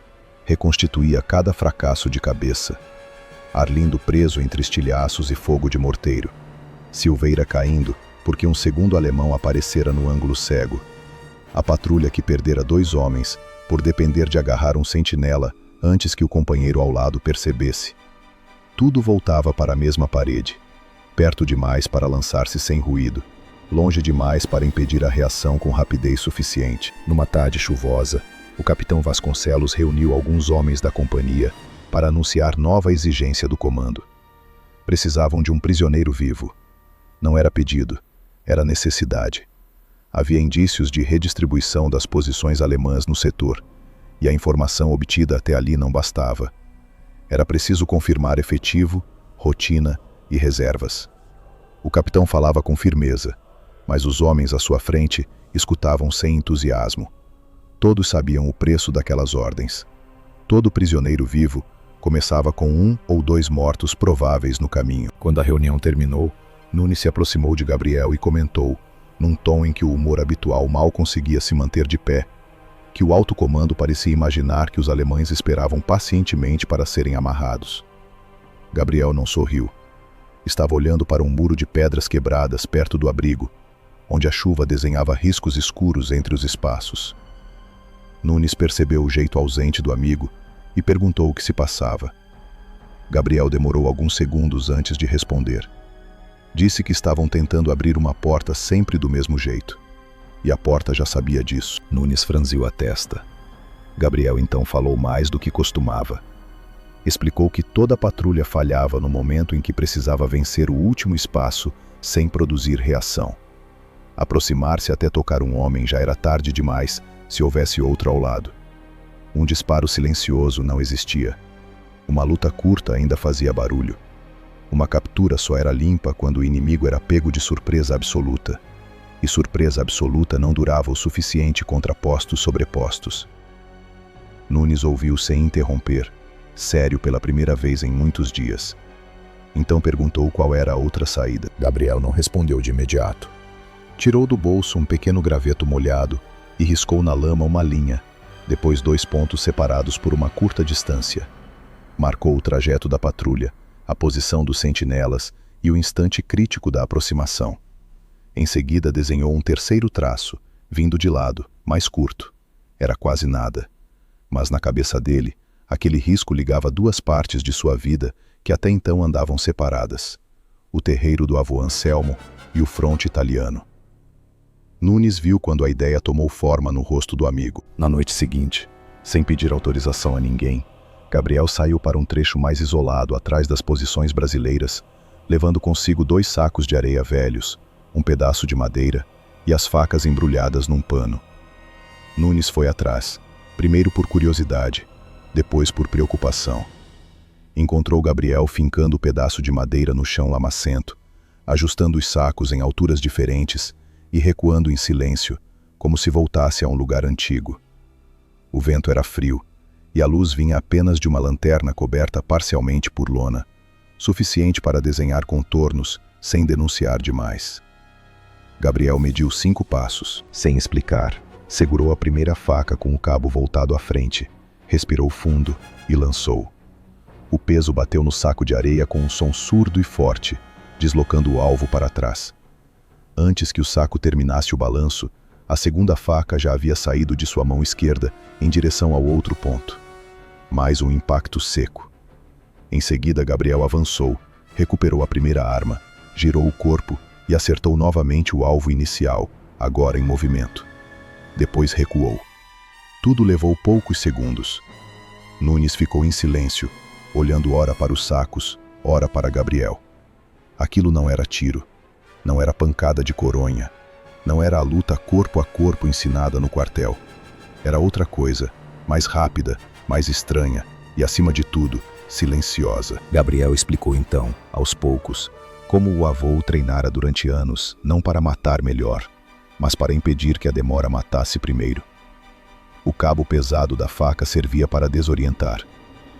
reconstituía cada fracasso de cabeça. Arlindo preso entre estilhaços e fogo de morteiro. Silveira caindo porque um segundo alemão aparecera no ângulo cego. A patrulha que perdera 2 homens por depender de agarrar um sentinela antes que o companheiro ao lado percebesse. Tudo voltava para a mesma parede, perto demais para lançar-se sem ruído, longe demais para impedir a reação com rapidez suficiente. Numa tarde chuvosa, o capitão Vasconcelos reuniu alguns homens da companhia para anunciar nova exigência do comando. Precisavam de um prisioneiro vivo. Não era pedido, era necessidade. Havia indícios de redistribuição das posições alemãs no setor, e a informação obtida até ali não bastava. Era preciso confirmar efetivo, rotina e reservas. O capitão falava com firmeza, mas os homens à sua frente escutavam sem entusiasmo. Todos sabiam o preço daquelas ordens. Todo prisioneiro vivo começava com 1 ou 2 mortos prováveis no caminho. Quando a reunião terminou, Nunes se aproximou de Gabriel e comentou, num tom em que o humor habitual mal conseguia se manter de pé, que o alto comando parecia imaginar que os alemães esperavam pacientemente para serem amarrados. Gabriel não sorriu. Estava olhando para um muro de pedras quebradas perto do abrigo, onde a chuva desenhava riscos escuros entre os espaços. Nunes percebeu o jeito ausente do amigo e perguntou o que se passava. Gabriel demorou alguns segundos antes de responder. Disse que estavam tentando abrir uma porta sempre do mesmo jeito. E a porta já sabia disso. Nunes franziu a testa. Gabriel então falou mais do que costumava. Explicou que toda a patrulha falhava no momento em que precisava vencer o último espaço sem produzir reação. Aproximar-se até tocar um homem já era tarde demais se houvesse outro ao lado. Um disparo silencioso não existia. Uma luta curta ainda fazia barulho. Uma captura só era limpa quando o inimigo era pego de surpresa absoluta. E surpresa absoluta não durava o suficiente contra postos sobrepostos. Nunes ouviu sem interromper, sério pela primeira vez em muitos dias. Então perguntou qual era a outra saída. Gabriel não respondeu de imediato. Tirou do bolso um pequeno graveto molhado e riscou na lama uma linha, depois 2 pontos separados por uma curta distância. Marcou o trajeto da patrulha, a posição dos sentinelas e o instante crítico da aproximação. Em seguida desenhou um terceiro traço, vindo de lado, mais curto. Era quase nada. Mas na cabeça dele, aquele risco ligava 2 partes de sua vida que até então andavam separadas. O terreiro do avô Anselmo e o fronte italiano. Nunes viu quando a ideia tomou forma no rosto do amigo. Na noite seguinte, sem pedir autorização a ninguém, Gabriel saiu para um trecho mais isolado atrás das posições brasileiras, levando consigo 2 sacos de areia velhos, um pedaço de madeira e as facas embrulhadas num pano. Nunes foi atrás, primeiro por curiosidade, depois por preocupação. Encontrou Gabriel fincando o pedaço de madeira no chão lamacento, ajustando os sacos em alturas diferentes e recuando em silêncio, como se voltasse a um lugar antigo. O vento era frio, e a luz vinha apenas de uma lanterna coberta parcialmente por lona, suficiente para desenhar contornos sem denunciar demais. Gabriel mediu 5 passos, sem explicar. Segurou a primeira faca com o cabo voltado à frente, respirou fundo e lançou. O peso bateu no saco de areia com um som surdo e forte, deslocando o alvo para trás. Antes que o saco terminasse o balanço, a segunda faca já havia saído de sua mão esquerda em direção ao outro ponto. Mais um impacto seco. Em seguida, Gabriel avançou, recuperou a primeira arma, girou o corpo e acertou novamente o alvo inicial, agora em movimento. Depois recuou. Tudo levou poucos segundos. Nunes ficou em silêncio, olhando ora para os sacos, ora para Gabriel. Aquilo não era tiro, não era pancada de coronha, não era a luta corpo a corpo ensinada no quartel. Era outra coisa, mais rápida, mais estranha e, acima de tudo, silenciosa. Gabriel explicou então, aos poucos, como o avô o treinara durante anos, não para matar melhor, mas para impedir que a demora matasse primeiro. O cabo pesado da faca servia para desorientar.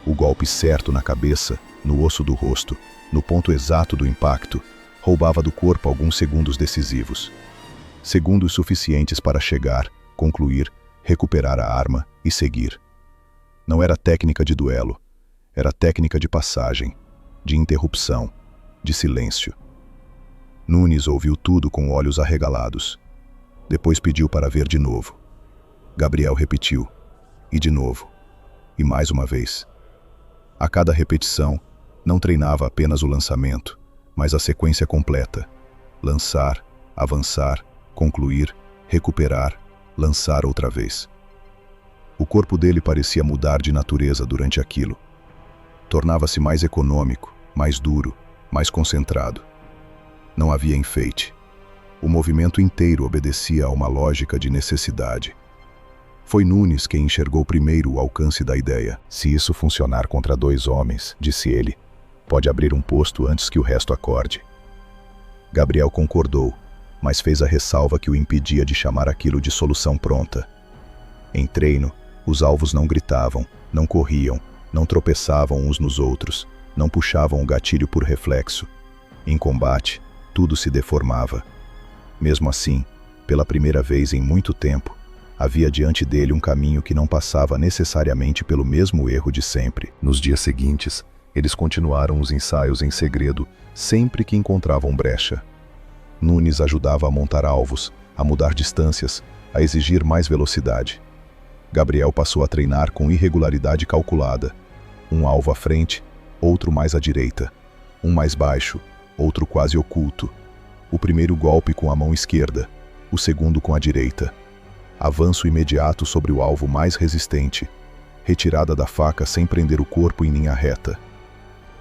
O golpe certo na cabeça, no osso do rosto, no ponto exato do impacto, roubava do corpo alguns segundos decisivos. Segundos suficientes para chegar, concluir, recuperar a arma e seguir. Não era técnica de duelo, era técnica de passagem, de interrupção, de silêncio. Nunes ouviu tudo com olhos arregalados. Depois pediu para ver de novo. Gabriel repetiu, e de novo, e mais uma vez. A cada repetição, não treinava apenas o lançamento, mas a sequência completa. Lançar, avançar, concluir, recuperar, lançar outra vez. O corpo dele parecia mudar de natureza durante aquilo. Tornava-se mais econômico, mais duro, mais concentrado. Não havia enfeite. O movimento inteiro obedecia a uma lógica de necessidade. Foi Nunes quem enxergou primeiro o alcance da ideia. Se isso funcionar contra 2 homens, disse ele, pode abrir um posto antes que o resto acorde. Gabriel concordou, mas fez a ressalva que o impedia de chamar aquilo de solução pronta. Em treino, os alvos não gritavam, não corriam, não tropeçavam uns nos outros, não puxavam o gatilho por reflexo. Em combate, tudo se deformava. Mesmo assim, pela primeira vez em muito tempo, havia diante dele um caminho que não passava necessariamente pelo mesmo erro de sempre. Nos dias seguintes, eles continuaram os ensaios em segredo, sempre que encontravam brecha. Nunes ajudava a montar alvos, a mudar distâncias, a exigir mais velocidade. Gabriel passou a treinar com irregularidade calculada. Um alvo à frente, outro mais à direita. Um mais baixo, outro quase oculto. O primeiro golpe com a mão esquerda, o segundo com a direita. Avanço imediato sobre o alvo mais resistente. Retirada da faca sem prender o corpo em linha reta.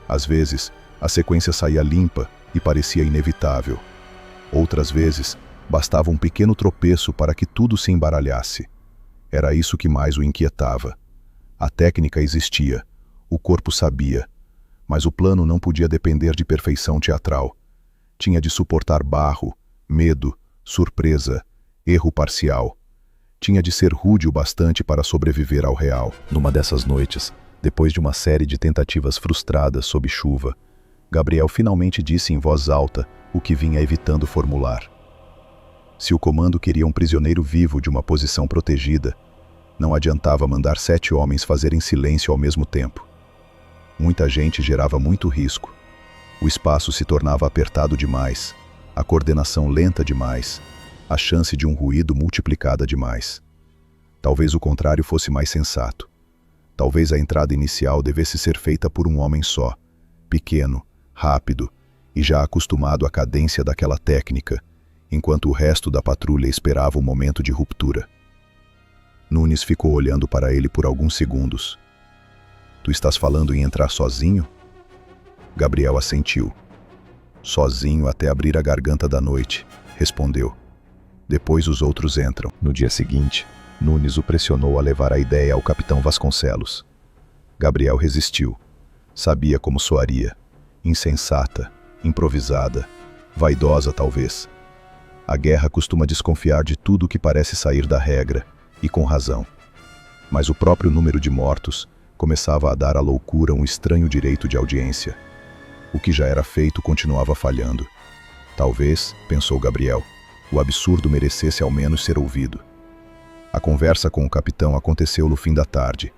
Às vezes, a sequência saía limpa e parecia inevitável. Outras vezes, bastava um pequeno tropeço para que tudo se embaralhasse. Era isso que mais o inquietava. A técnica existia, o corpo sabia, mas o plano não podia depender de perfeição teatral. Tinha de suportar barro, medo, surpresa, erro parcial. Tinha de ser rude o bastante para sobreviver ao real. Numa dessas noites, depois de uma série de tentativas frustradas sob chuva, Gabriel finalmente disse em voz alta o que vinha evitando formular. Se o comando queria um prisioneiro vivo de uma posição protegida, não adiantava mandar 7 homens fazerem silêncio ao mesmo tempo. Muita gente gerava muito risco. O espaço se tornava apertado demais, a coordenação lenta demais, a chance de um ruído multiplicada demais. Talvez o contrário fosse mais sensato. Talvez a entrada inicial devesse ser feita por um homem só, pequeno, rápido e já acostumado à cadência daquela técnica, enquanto o resto da patrulha esperava o momento de ruptura. Nunes ficou olhando para ele por alguns segundos. Tu estás falando em entrar sozinho? Gabriel assentiu. Sozinho até abrir a garganta da noite, respondeu. Depois os outros entram. No dia seguinte, Nunes o pressionou a levar a ideia ao capitão Vasconcelos. Gabriel resistiu. Sabia como soaria. Insensata, improvisada, vaidosa talvez. A guerra costuma desconfiar de tudo que parece sair da regra, e com razão. Mas o próprio número de mortos começava a dar à loucura um estranho direito de audiência. O que já era feito continuava falhando. Talvez, pensou Gabriel, o absurdo merecesse ao menos ser ouvido. A conversa com o capitão aconteceu no fim da tarde,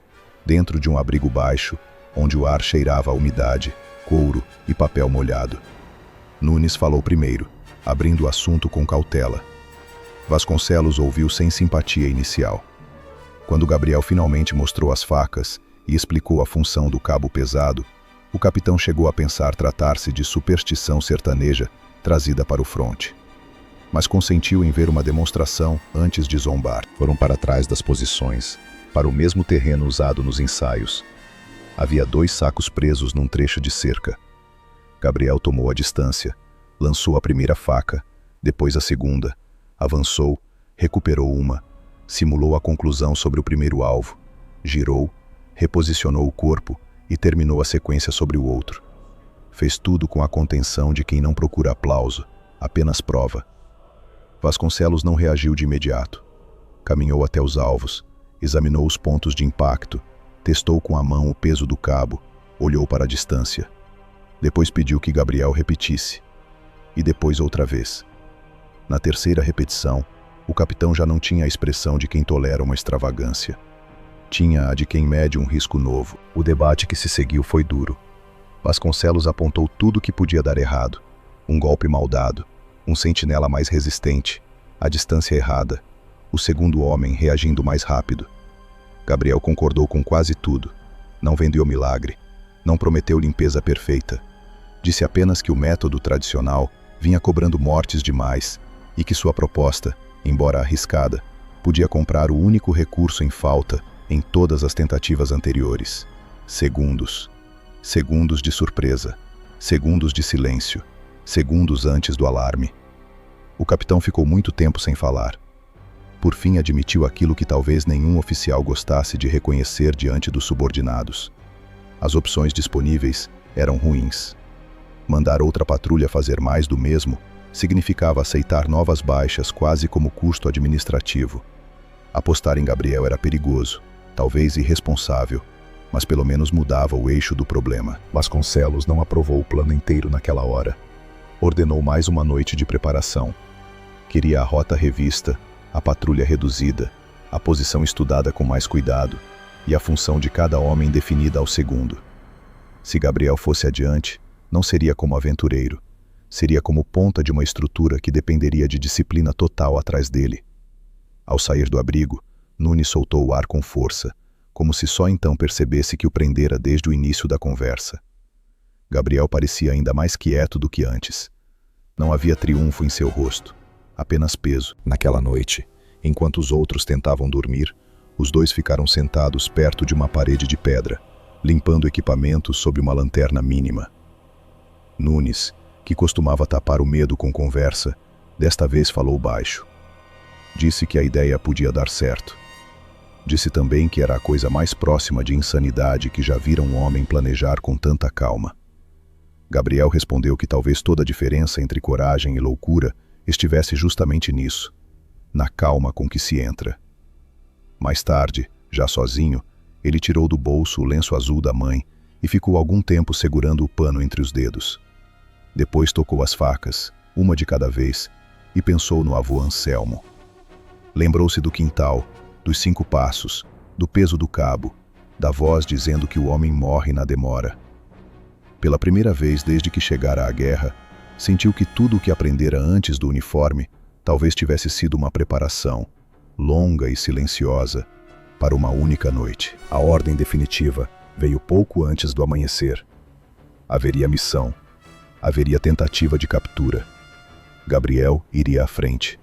dentro de um abrigo baixo, onde o ar cheirava a umidade, couro e papel molhado. Nunes falou primeiro, abrindo o assunto com cautela. Vasconcelos ouviu sem simpatia inicial. Quando Gabriel finalmente mostrou as facas e explicou a função do cabo pesado, o capitão chegou a pensar tratar-se de superstição sertaneja trazida para o fronte. Mas consentiu em ver uma demonstração antes de zombar. Foram para trás das posições, para o mesmo terreno usado nos ensaios. Havia 2 sacos presos num trecho de cerca. Gabriel tomou a distância, lançou a primeira faca, depois a segunda, avançou, recuperou uma, simulou a conclusão sobre o primeiro alvo, girou, reposicionou o corpo e terminou a sequência sobre o outro. Fez tudo com a contenção de quem não procura aplauso, apenas prova. Vasconcelos não reagiu de imediato. Caminhou até os alvos, examinou os pontos de impacto, testou com a mão o peso do cabo, olhou para a distância. Depois pediu que Gabriel repetisse. e depois outra vez. Na terceira repetição, o capitão já não tinha a expressão de quem tolera uma extravagância. Tinha a de quem mede um risco novo. O debate que se seguiu foi duro. Vasconcelos apontou tudo que podia dar errado. Um golpe mal dado, um sentinela mais resistente, a distância errada, o segundo homem reagindo mais rápido. Gabriel concordou com quase tudo. Não vendeu milagre, não prometeu limpeza perfeita. Disse apenas que o método tradicional vinha cobrando mortes demais e que sua proposta, embora arriscada, podia comprar o único recurso em falta em todas as tentativas anteriores: segundos. Segundos de surpresa, segundos de silêncio, segundos antes do alarme. O capitão ficou muito tempo sem falar. Por fim admitiu aquilo que talvez nenhum oficial gostasse de reconhecer diante dos subordinados. As opções disponíveis eram ruins. Mandar outra patrulha fazer mais do mesmo significava aceitar novas baixas quase como custo administrativo. Apostar em Gabriel era perigoso, talvez irresponsável, mas pelo menos mudava o eixo do problema. Vasconcelos não aprovou o plano inteiro naquela hora. Ordenou mais uma noite de preparação. Queria a rota revista, a patrulha reduzida, a posição estudada com mais cuidado e a função de cada homem definida ao segundo. Se Gabriel fosse adiante, não seria como aventureiro, seria como ponta de uma estrutura que dependeria de disciplina total atrás dele. Ao sair do abrigo, Nunes soltou o ar com força, como se só então percebesse que o prendera desde o início da conversa. Gabriel parecia ainda mais quieto do que antes. Não havia triunfo em seu rosto, apenas peso. Naquela noite, enquanto os outros tentavam dormir, os dois ficaram sentados perto de uma parede de pedra, limpando equipamentos sob uma lanterna mínima. Nunes, que costumava tapar o medo com conversa, desta vez falou baixo. Disse que a ideia podia dar certo. Disse também que era a coisa mais próxima de insanidade que já vira um homem planejar com tanta calma. Gabriel respondeu que talvez toda a diferença entre coragem e loucura estivesse justamente nisso, na calma com que se entra. Mais tarde, já sozinho, ele tirou do bolso o lenço azul da mãe e ficou algum tempo segurando o pano entre os dedos. Depois tocou as facas, uma de cada vez, e pensou no avô Anselmo. Lembrou-se do quintal, dos 5 passos, do peso do cabo, da voz dizendo que o homem morre na demora. Pela primeira vez desde que chegara à guerra, sentiu que tudo o que aprendera antes do uniforme talvez tivesse sido uma preparação, longa e silenciosa, para uma única noite. A ordem definitiva veio pouco antes do amanhecer. Haveria missão. Haveria tentativa de captura. Gabriel iria à frente.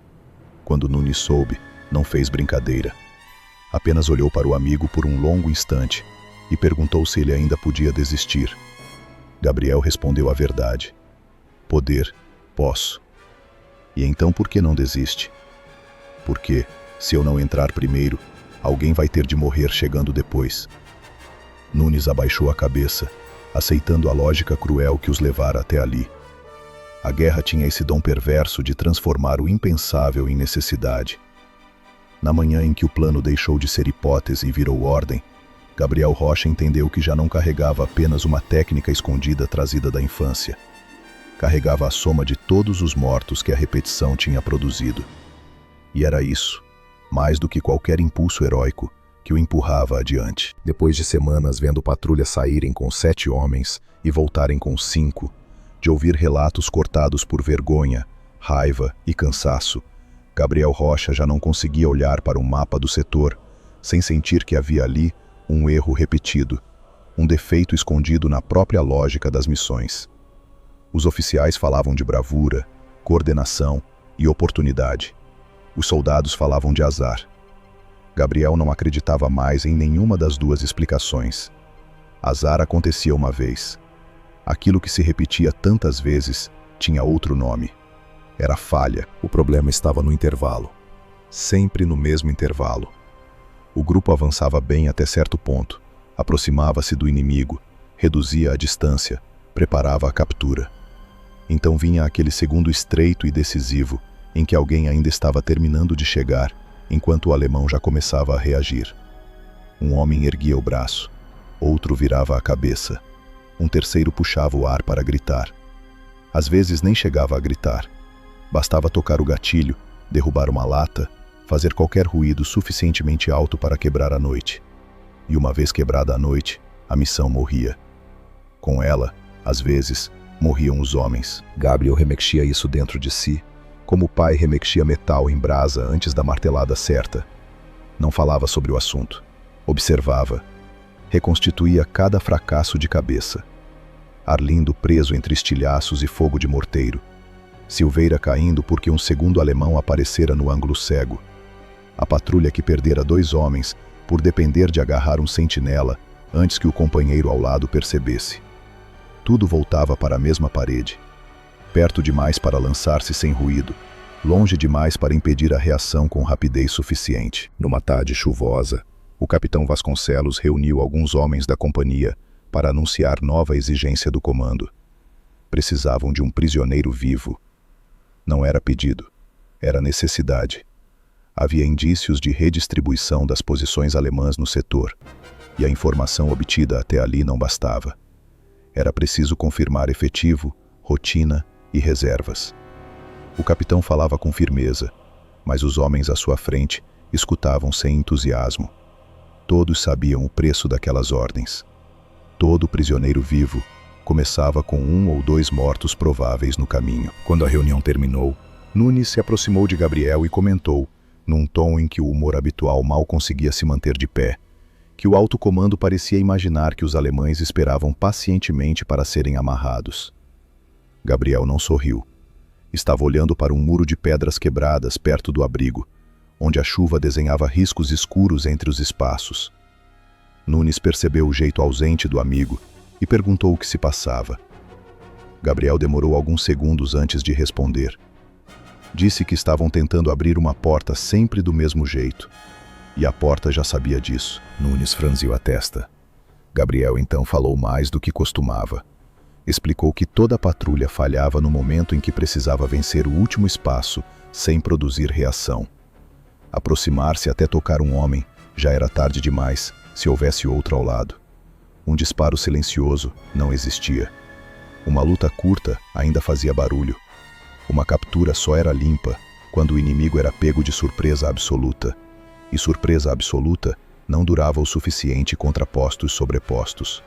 Quando Nunes soube, não fez brincadeira. Apenas olhou para o amigo por um longo instante e perguntou se ele ainda podia desistir. Gabriel respondeu a verdade. Poder, posso. E então por que não desiste? Porque, se eu não entrar primeiro, alguém vai ter de morrer chegando depois. Nunes abaixou a cabeça, aceitando a lógica cruel que os levara até ali. A guerra tinha esse dom perverso de transformar o impensável em necessidade. Na manhã em que o plano deixou de ser hipótese e virou ordem, Gabriel Rocha entendeu que já não carregava apenas uma técnica escondida trazida da infância. Carregava a soma de todos os mortos que a repetição tinha produzido. E era isso, mais do que qualquer impulso heróico, que o empurrava adiante. Depois de semanas vendo patrulhas saírem com 7 homens e voltarem com 5, de ouvir relatos cortados por vergonha, raiva e cansaço, Gabriel Rocha já não conseguia olhar para o mapa do setor, sem sentir que havia ali um erro repetido, um defeito escondido na própria lógica das missões. Os oficiais falavam de bravura, coordenação e oportunidade. Os soldados falavam de azar. Gabriel não acreditava mais em nenhuma das duas explicações. Azar acontecia uma vez. Aquilo que se repetia tantas vezes tinha outro nome. Era falha. O problema estava no intervalo. Sempre no mesmo intervalo. O grupo avançava bem até certo ponto, aproximava-se do inimigo, reduzia a distância, preparava a captura. Então vinha aquele segundo estreito e decisivo, em que alguém ainda estava terminando de chegar, enquanto o alemão já começava a reagir. Um homem erguia o braço, outro virava a cabeça, um terceiro puxava o ar para gritar. Às vezes nem chegava a gritar. Bastava tocar o gatilho, derrubar uma lata, fazer qualquer ruído suficientemente alto para quebrar a noite. E uma vez quebrada a noite, a missão morria. Com ela, às vezes, morriam os homens. Gabriel remexia isso dentro de si, como o pai remexia metal em brasa antes da martelada certa. Não falava sobre o assunto. Observava. Reconstituía cada fracasso de cabeça. Arlindo preso entre estilhaços e fogo de morteiro. Silveira caindo porque um segundo alemão aparecera no ângulo cego. A patrulha que perdera 2 homens por depender de agarrar um sentinela antes que o companheiro ao lado percebesse. Tudo voltava para a mesma parede. Perto demais para lançar-se sem ruído, longe demais para impedir a reação com rapidez suficiente. Numa tarde chuvosa, o capitão Vasconcelos reuniu alguns homens da companhia para anunciar nova exigência do comando. Precisavam de um prisioneiro vivo. Não era pedido, era necessidade. Havia indícios de redistribuição das posições alemãs no setor, e a informação obtida até ali não bastava. Era preciso confirmar efetivo, rotina e reservas. O capitão falava com firmeza, mas os homens à sua frente escutavam sem entusiasmo. Todos sabiam o preço daquelas ordens. Todo prisioneiro vivo começava com 1 ou 2 mortos prováveis no caminho. Quando a reunião terminou, Nunes se aproximou de Gabriel e comentou, num tom em que o humor habitual mal conseguia se manter de pé, que o alto comando parecia imaginar que os alemães esperavam pacientemente para serem amarrados. Gabriel não sorriu. Estava olhando para um muro de pedras quebradas perto do abrigo, onde a chuva desenhava riscos escuros entre os espaços. Nunes percebeu o jeito ausente do amigo e perguntou o que se passava. Gabriel demorou alguns segundos antes de responder. Disse que estavam tentando abrir uma porta sempre do mesmo jeito. E a porta já sabia disso. Nunes franziu a testa. Gabriel então falou mais do que costumava. Explicou que toda a patrulha falhava no momento em que precisava vencer o último espaço sem produzir reação. Aproximar-se até tocar um homem já era tarde demais, se houvesse outro ao lado. Um disparo silencioso não existia. Uma luta curta ainda fazia barulho. Uma captura só era limpa quando o inimigo era pego de surpresa absoluta. E surpresa absoluta não durava o suficiente contra postos sobrepostos.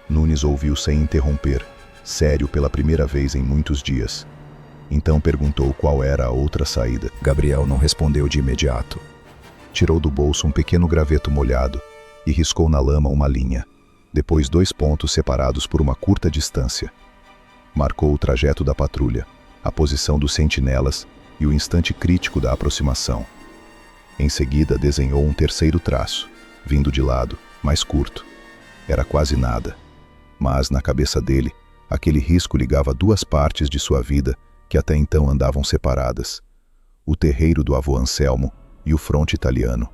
Nunes ouviu sem interromper, sério pela primeira vez em muitos dias. Então perguntou qual era a outra saída. Gabriel não respondeu de imediato. Tirou do bolso um pequeno graveto molhado e riscou na lama uma linha, depois 2 pontos separados por uma curta distância. Marcou o trajeto da patrulha, a posição dos sentinelas e o instante crítico da aproximação. Em seguida desenhou um terceiro traço, vindo de lado, mais curto. Era quase nada, mas na cabeça dele, aquele risco ligava 2 partes de sua vida que até então andavam separadas: o terreiro do avô Anselmo e o fronte italiano.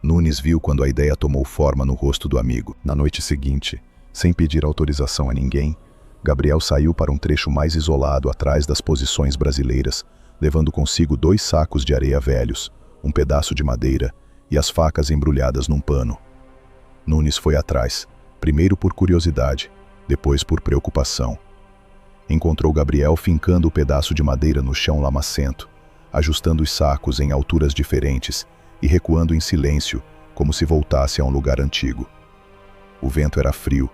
Nunes viu quando a ideia tomou forma no rosto do amigo. Na noite seguinte, sem pedir autorização a ninguém, Gabriel saiu para um trecho mais isolado atrás das posições brasileiras, levando consigo 2 sacos de areia velhos, um pedaço de madeira e as facas embrulhadas num pano. Nunes foi atrás, primeiro por curiosidade, depois por preocupação. Encontrou Gabriel fincando o pedaço de madeira no chão lamacento, ajustando os sacos em alturas diferentes e recuando em silêncio, como se voltasse a um lugar antigo. O vento era frio,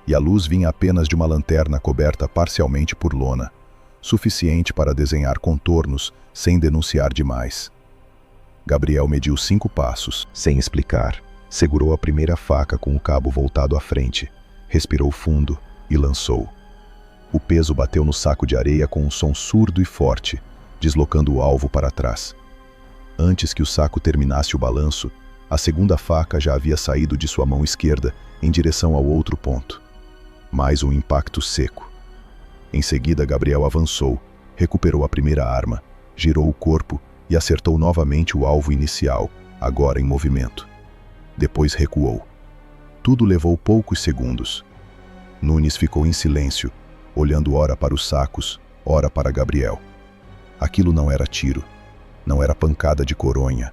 e a luz vinha apenas de uma lanterna coberta parcialmente por lona, suficiente para desenhar contornos sem denunciar demais. Gabriel mediu 5 passos, sem explicar. Segurou a primeira faca com o cabo voltado à frente, respirou fundo e lançou. O peso bateu no saco de areia com um som surdo e forte, deslocando o alvo para trás. Antes que o saco terminasse o balanço, a segunda faca já havia saído de sua mão esquerda em direção ao outro ponto. Mais um impacto seco. Em seguida, Gabriel avançou, recuperou a primeira arma, girou o corpo e acertou novamente o alvo inicial, agora em movimento. Depois recuou. Tudo levou poucos segundos. Nunes ficou em silêncio, olhando ora para os sacos, ora para Gabriel. Aquilo não era tiro, não era pancada de coronha,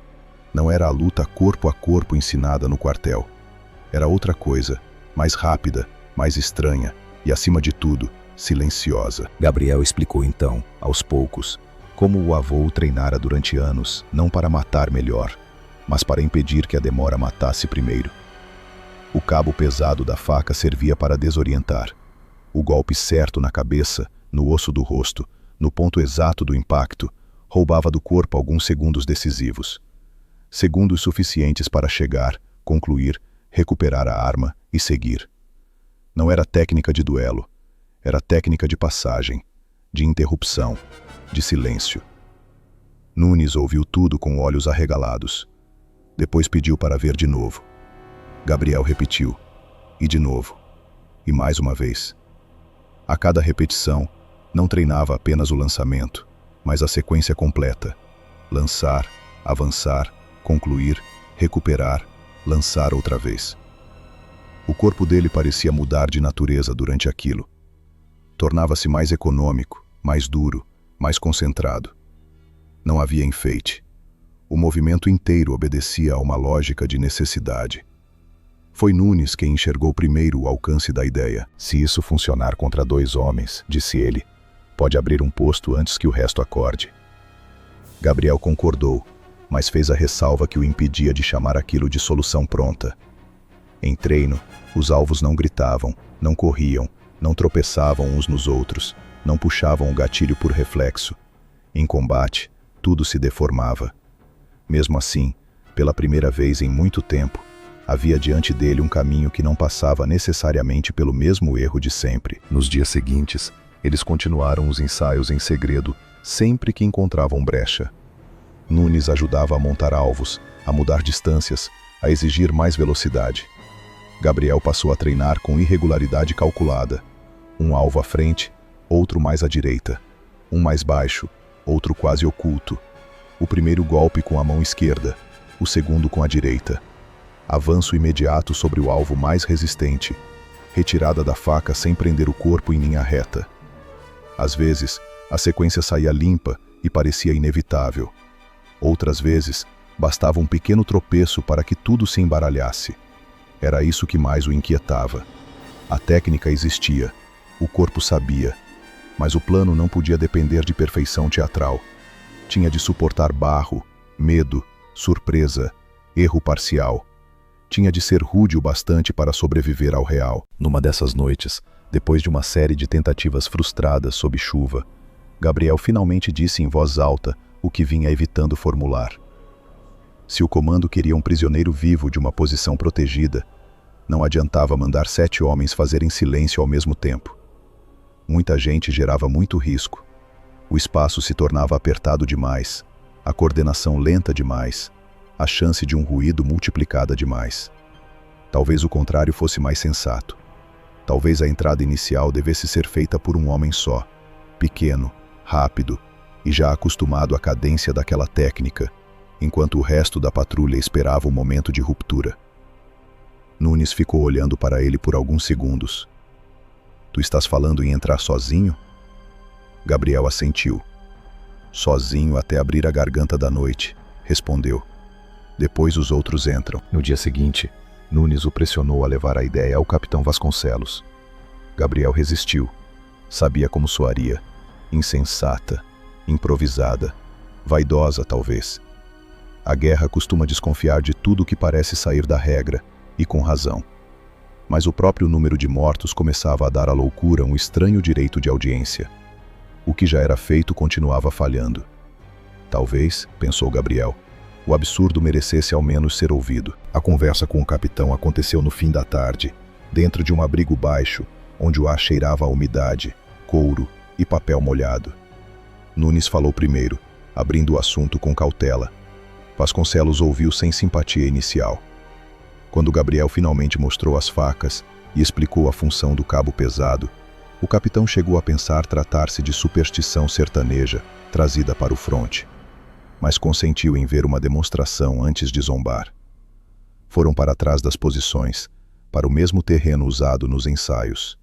não era a luta corpo a corpo ensinada no quartel. Era outra coisa, mais rápida, mais estranha e, acima de tudo, silenciosa. Gabriel explicou então, aos poucos, como o avô o treinara durante anos, não para matar melhor, mas para impedir que a demora matasse primeiro. O cabo pesado da faca servia para desorientar. O golpe certo na cabeça, no osso do rosto, no ponto exato do impacto, roubava do corpo alguns segundos decisivos. Segundos suficientes para chegar, concluir, recuperar a arma e seguir. Não era técnica de duelo, era técnica de passagem, de interrupção, de silêncio. Nunes ouviu tudo com olhos arregalados. Depois pediu para ver de novo. Gabriel repetiu, e de novo, e mais uma vez. A cada repetição, não treinava apenas o lançamento, mas a sequência completa. Lançar, avançar, concluir, recuperar, lançar outra vez. O corpo dele parecia mudar de natureza durante aquilo. Tornava-se mais econômico, mais duro, mais concentrado. Não havia enfeite. O movimento inteiro obedecia a uma lógica de necessidade. Foi Nunes quem enxergou primeiro o alcance da ideia. Se isso funcionar contra 2 homens, disse ele, pode abrir um posto antes que o resto acorde. Gabriel concordou, mas fez a ressalva que o impedia de chamar aquilo de solução pronta. Em treino, os alvos não gritavam, não corriam, não tropeçavam uns nos outros, não puxavam o gatilho por reflexo. Em combate, tudo se deformava. Mesmo assim, pela primeira vez em muito tempo, havia diante dele um caminho que não passava necessariamente pelo mesmo erro de sempre. Nos dias seguintes, eles continuaram os ensaios em segredo, sempre que encontravam brecha. Nunes ajudava a montar alvos, a mudar distâncias, a exigir mais velocidade. Gabriel passou a treinar com irregularidade calculada. Um alvo à frente, outro mais à direita. Um mais baixo, outro quase oculto. O primeiro golpe com a mão esquerda, o segundo com a direita. Avanço imediato sobre o alvo mais resistente. Retirada da faca sem prender o corpo em linha reta. Às vezes, a sequência saía limpa e parecia inevitável. Outras vezes, bastava um pequeno tropeço para que tudo se embaralhasse. Era isso que mais o inquietava. A técnica existia, o corpo sabia, mas o plano não podia depender de perfeição teatral. Tinha de suportar barro, medo, surpresa, erro parcial. Tinha de ser rude o bastante para sobreviver ao real. Numa dessas noites, depois de uma série de tentativas frustradas sob chuva, Gabriel finalmente disse em voz alta o que vinha evitando formular. Se o comando queria um prisioneiro vivo de uma posição protegida, não adiantava mandar 7 homens fazerem silêncio ao mesmo tempo. Muita gente gerava muito risco. O espaço se tornava apertado demais, a coordenação lenta demais, a chance de um ruído multiplicada demais. Talvez o contrário fosse mais sensato. Talvez a entrada inicial devesse ser feita por um homem só, pequeno, rápido e já acostumado à cadência daquela técnica, enquanto o resto da patrulha esperava o momento de ruptura. Nunes ficou olhando para ele por alguns segundos. Tu estás falando em entrar sozinho? Gabriel assentiu. Sozinho até abrir a garganta da noite, respondeu. Depois os outros entram. No dia seguinte, Nunes o pressionou a levar a ideia ao capitão Vasconcelos. Gabriel resistiu. Sabia como soaria. Insensata, improvisada, vaidosa talvez. A guerra costuma desconfiar de tudo que parece sair da regra, e com razão. Mas o próprio número de mortos começava a dar à loucura um estranho direito de audiência. O que já era feito continuava falhando. Talvez, pensou Gabriel, o absurdo merecesse ao menos ser ouvido. A conversa com o capitão aconteceu no fim da tarde, dentro de um abrigo baixo, onde o ar cheirava a umidade, couro e papel molhado. Nunes falou primeiro, abrindo o assunto com cautela. Vasconcelos ouviu sem simpatia inicial. Quando Gabriel finalmente mostrou as facas e explicou a função do cabo pesado, o capitão chegou a pensar tratar-se de superstição sertaneja trazida para o fronte, mas consentiu em ver uma demonstração antes de zombar. Foram para trás das posições, para o mesmo terreno usado nos ensaios.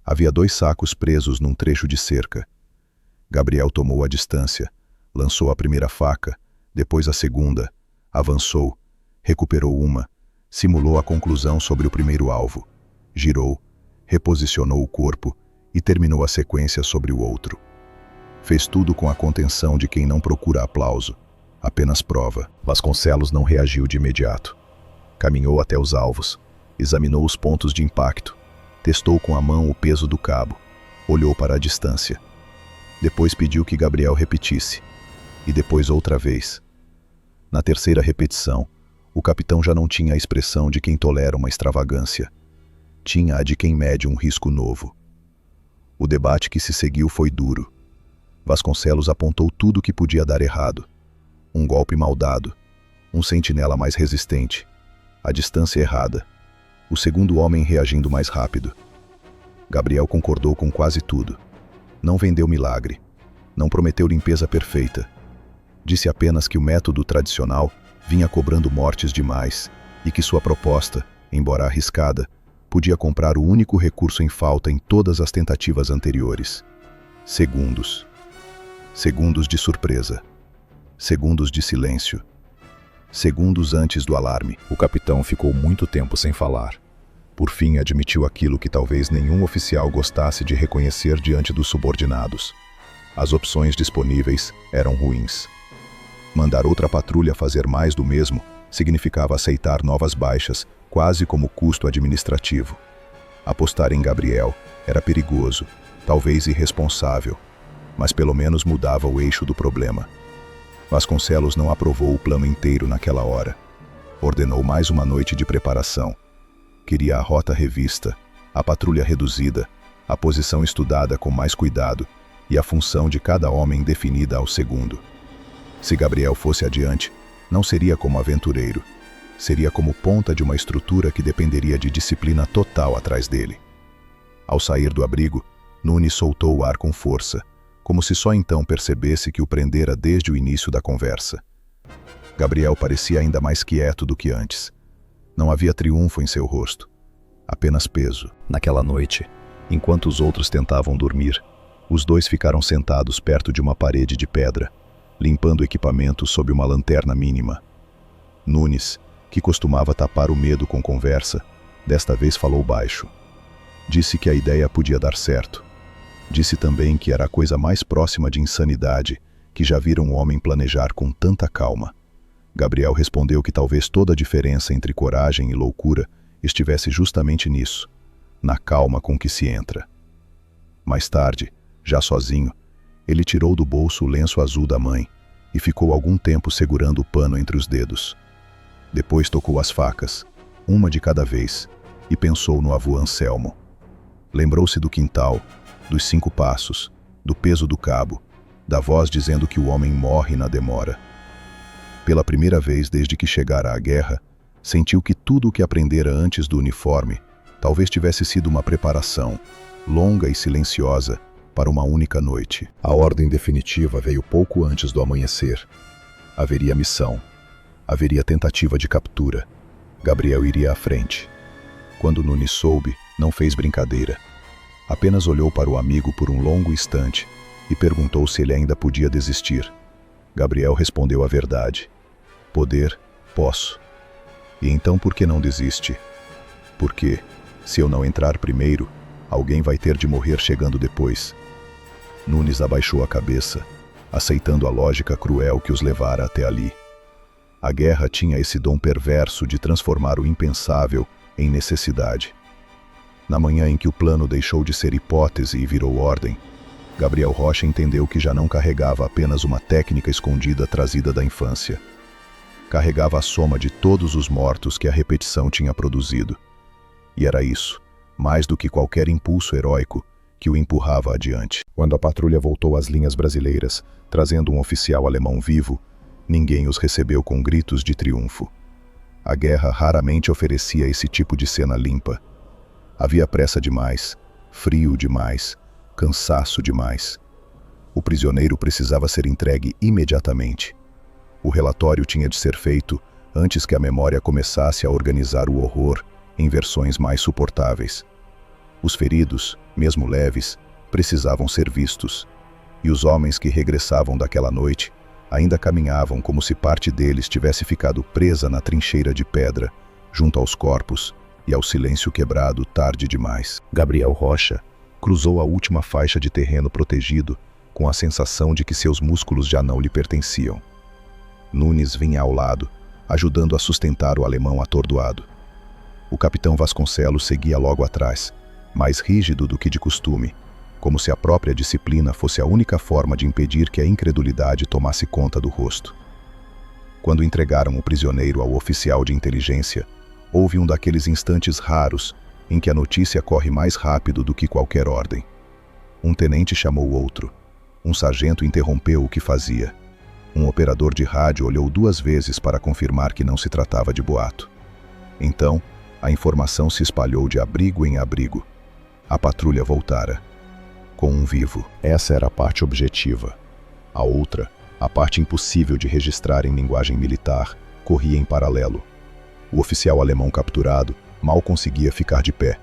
Havia 2 sacos presos num trecho de cerca. Gabriel tomou a distância, lançou a primeira faca, depois a segunda, avançou, recuperou uma, simulou a conclusão sobre o primeiro alvo, girou, reposicionou o corpo e terminou a sequência sobre o outro. Fez tudo com a contenção de quem não procura aplauso, apenas prova. Vasconcelos não reagiu de imediato. Caminhou até os alvos, examinou os pontos de impacto, testou com a mão o peso do cabo, olhou para a distância. Depois pediu que Gabriel repetisse, e depois outra vez. Na terceira repetição, o capitão já não tinha a expressão de quem tolera uma extravagância. Tinha a de quem mede um risco novo. O debate que se seguiu foi duro. Vasconcelos apontou tudo o que podia dar errado. Um golpe mal dado, um sentinela mais resistente, a distância errada, o segundo homem reagindo mais rápido. Gabriel concordou com quase tudo. Não vendeu milagre, não prometeu limpeza perfeita. Disse apenas que o método tradicional vinha cobrando mortes demais e que sua proposta, embora arriscada, podia comprar o único recurso em falta em todas as tentativas anteriores: segundos. Segundos de surpresa. Segundos de silêncio. Segundos antes do alarme. O capitão ficou muito tempo sem falar. Por fim, admitiu aquilo que talvez nenhum oficial gostasse de reconhecer diante dos subordinados. As opções disponíveis eram ruins. Mandar outra patrulha fazer mais do mesmo significava aceitar novas baixas, quase como custo administrativo. Apostar em Gabriel era perigoso, talvez irresponsável, mas pelo menos mudava o eixo do problema. Vasconcelos não aprovou o plano inteiro naquela hora. Ordenou mais uma noite de preparação. Queria a rota revista, a patrulha reduzida, a posição estudada com mais cuidado e a função de cada homem definida ao segundo. Se Gabriel fosse adiante, não seria como aventureiro. Seria como ponta de uma estrutura que dependeria de disciplina total atrás dele. Ao sair do abrigo, Nunes soltou o ar com força, como se só então percebesse que o prendera desde o início da conversa. Gabriel parecia ainda mais quieto do que antes. Não havia triunfo em seu rosto, apenas peso. Naquela noite, enquanto os outros tentavam dormir, os dois ficaram sentados perto de uma parede de pedra, limpando o equipamento sob uma lanterna mínima. Nunes, que costumava tapar o medo com conversa, desta vez falou baixo. Disse que a ideia podia dar certo. Disse também que era a coisa mais próxima de insanidade que já vira um homem planejar com tanta calma. Gabriel respondeu que talvez toda a diferença entre coragem e loucura estivesse justamente nisso, na calma com que se entra. Mais tarde, já sozinho, ele tirou do bolso o lenço azul da mãe e ficou algum tempo segurando o pano entre os dedos. Depois tocou as facas, uma de cada vez, e pensou no avô Anselmo. Lembrou-se do quintal, dos 5 passos, do peso do cabo, da voz dizendo que o homem morre na demora. Pela primeira vez desde que chegara à guerra, sentiu que tudo o que aprendera antes do uniforme talvez tivesse sido uma preparação, longa e silenciosa, para uma única noite. A ordem definitiva veio pouco antes do amanhecer. Haveria missão. Haveria tentativa de captura. Gabriel iria à frente. Quando Nunes soube, não fez brincadeira. Apenas olhou para o amigo por um longo instante e perguntou se ele ainda podia desistir. Gabriel respondeu a verdade. Poder, posso. E então por que não desiste? Porque, se eu não entrar primeiro, alguém vai ter de morrer chegando depois. Nunes abaixou a cabeça, aceitando a lógica cruel que os levara até ali. A guerra tinha esse dom perverso de transformar o impensável em necessidade. Na manhã em que o plano deixou de ser hipótese e virou ordem, Gabriel Rocha entendeu que já não carregava apenas uma técnica escondida trazida da infância. Carregava a soma de todos os mortos que a repetição tinha produzido. E era isso, mais do que qualquer impulso heróico, que o empurrava adiante. Quando a patrulha voltou às linhas brasileiras, trazendo um oficial alemão vivo, ninguém os recebeu com gritos de triunfo. A guerra raramente oferecia esse tipo de cena limpa. Havia pressa demais, frio demais, cansaço demais. O prisioneiro precisava ser entregue imediatamente. O relatório tinha de ser feito antes que a memória começasse a organizar o horror em versões mais suportáveis. Os feridos, mesmo leves, precisavam ser vistos, e os homens que regressavam daquela noite ainda caminhavam como se parte deles tivesse ficado presa na trincheira de pedra, junto aos corpos e ao silêncio quebrado tarde demais. Gabriel Rocha, Cruzou a última faixa de terreno protegido, com a sensação de que seus músculos já não lhe pertenciam. Nunes vinha ao lado, ajudando a sustentar o alemão atordoado. O capitão Vasconcelos seguia logo atrás, mais rígido do que de costume, como se a própria disciplina fosse a única forma de impedir que a incredulidade tomasse conta do rosto. Quando entregaram o prisioneiro ao oficial de inteligência, houve um daqueles instantes raros em que a notícia corre mais rápido do que qualquer ordem. Um tenente chamou outro. Um sargento interrompeu o que fazia. Um operador de rádio olhou 2 vezes para confirmar que não se tratava de boato. Então, a informação se espalhou de abrigo em abrigo. A patrulha voltara. Com um vivo. Essa era a parte objetiva. A outra, a parte impossível de registrar em linguagem militar, corria em paralelo. O oficial alemão capturado mal conseguia ficar de pé.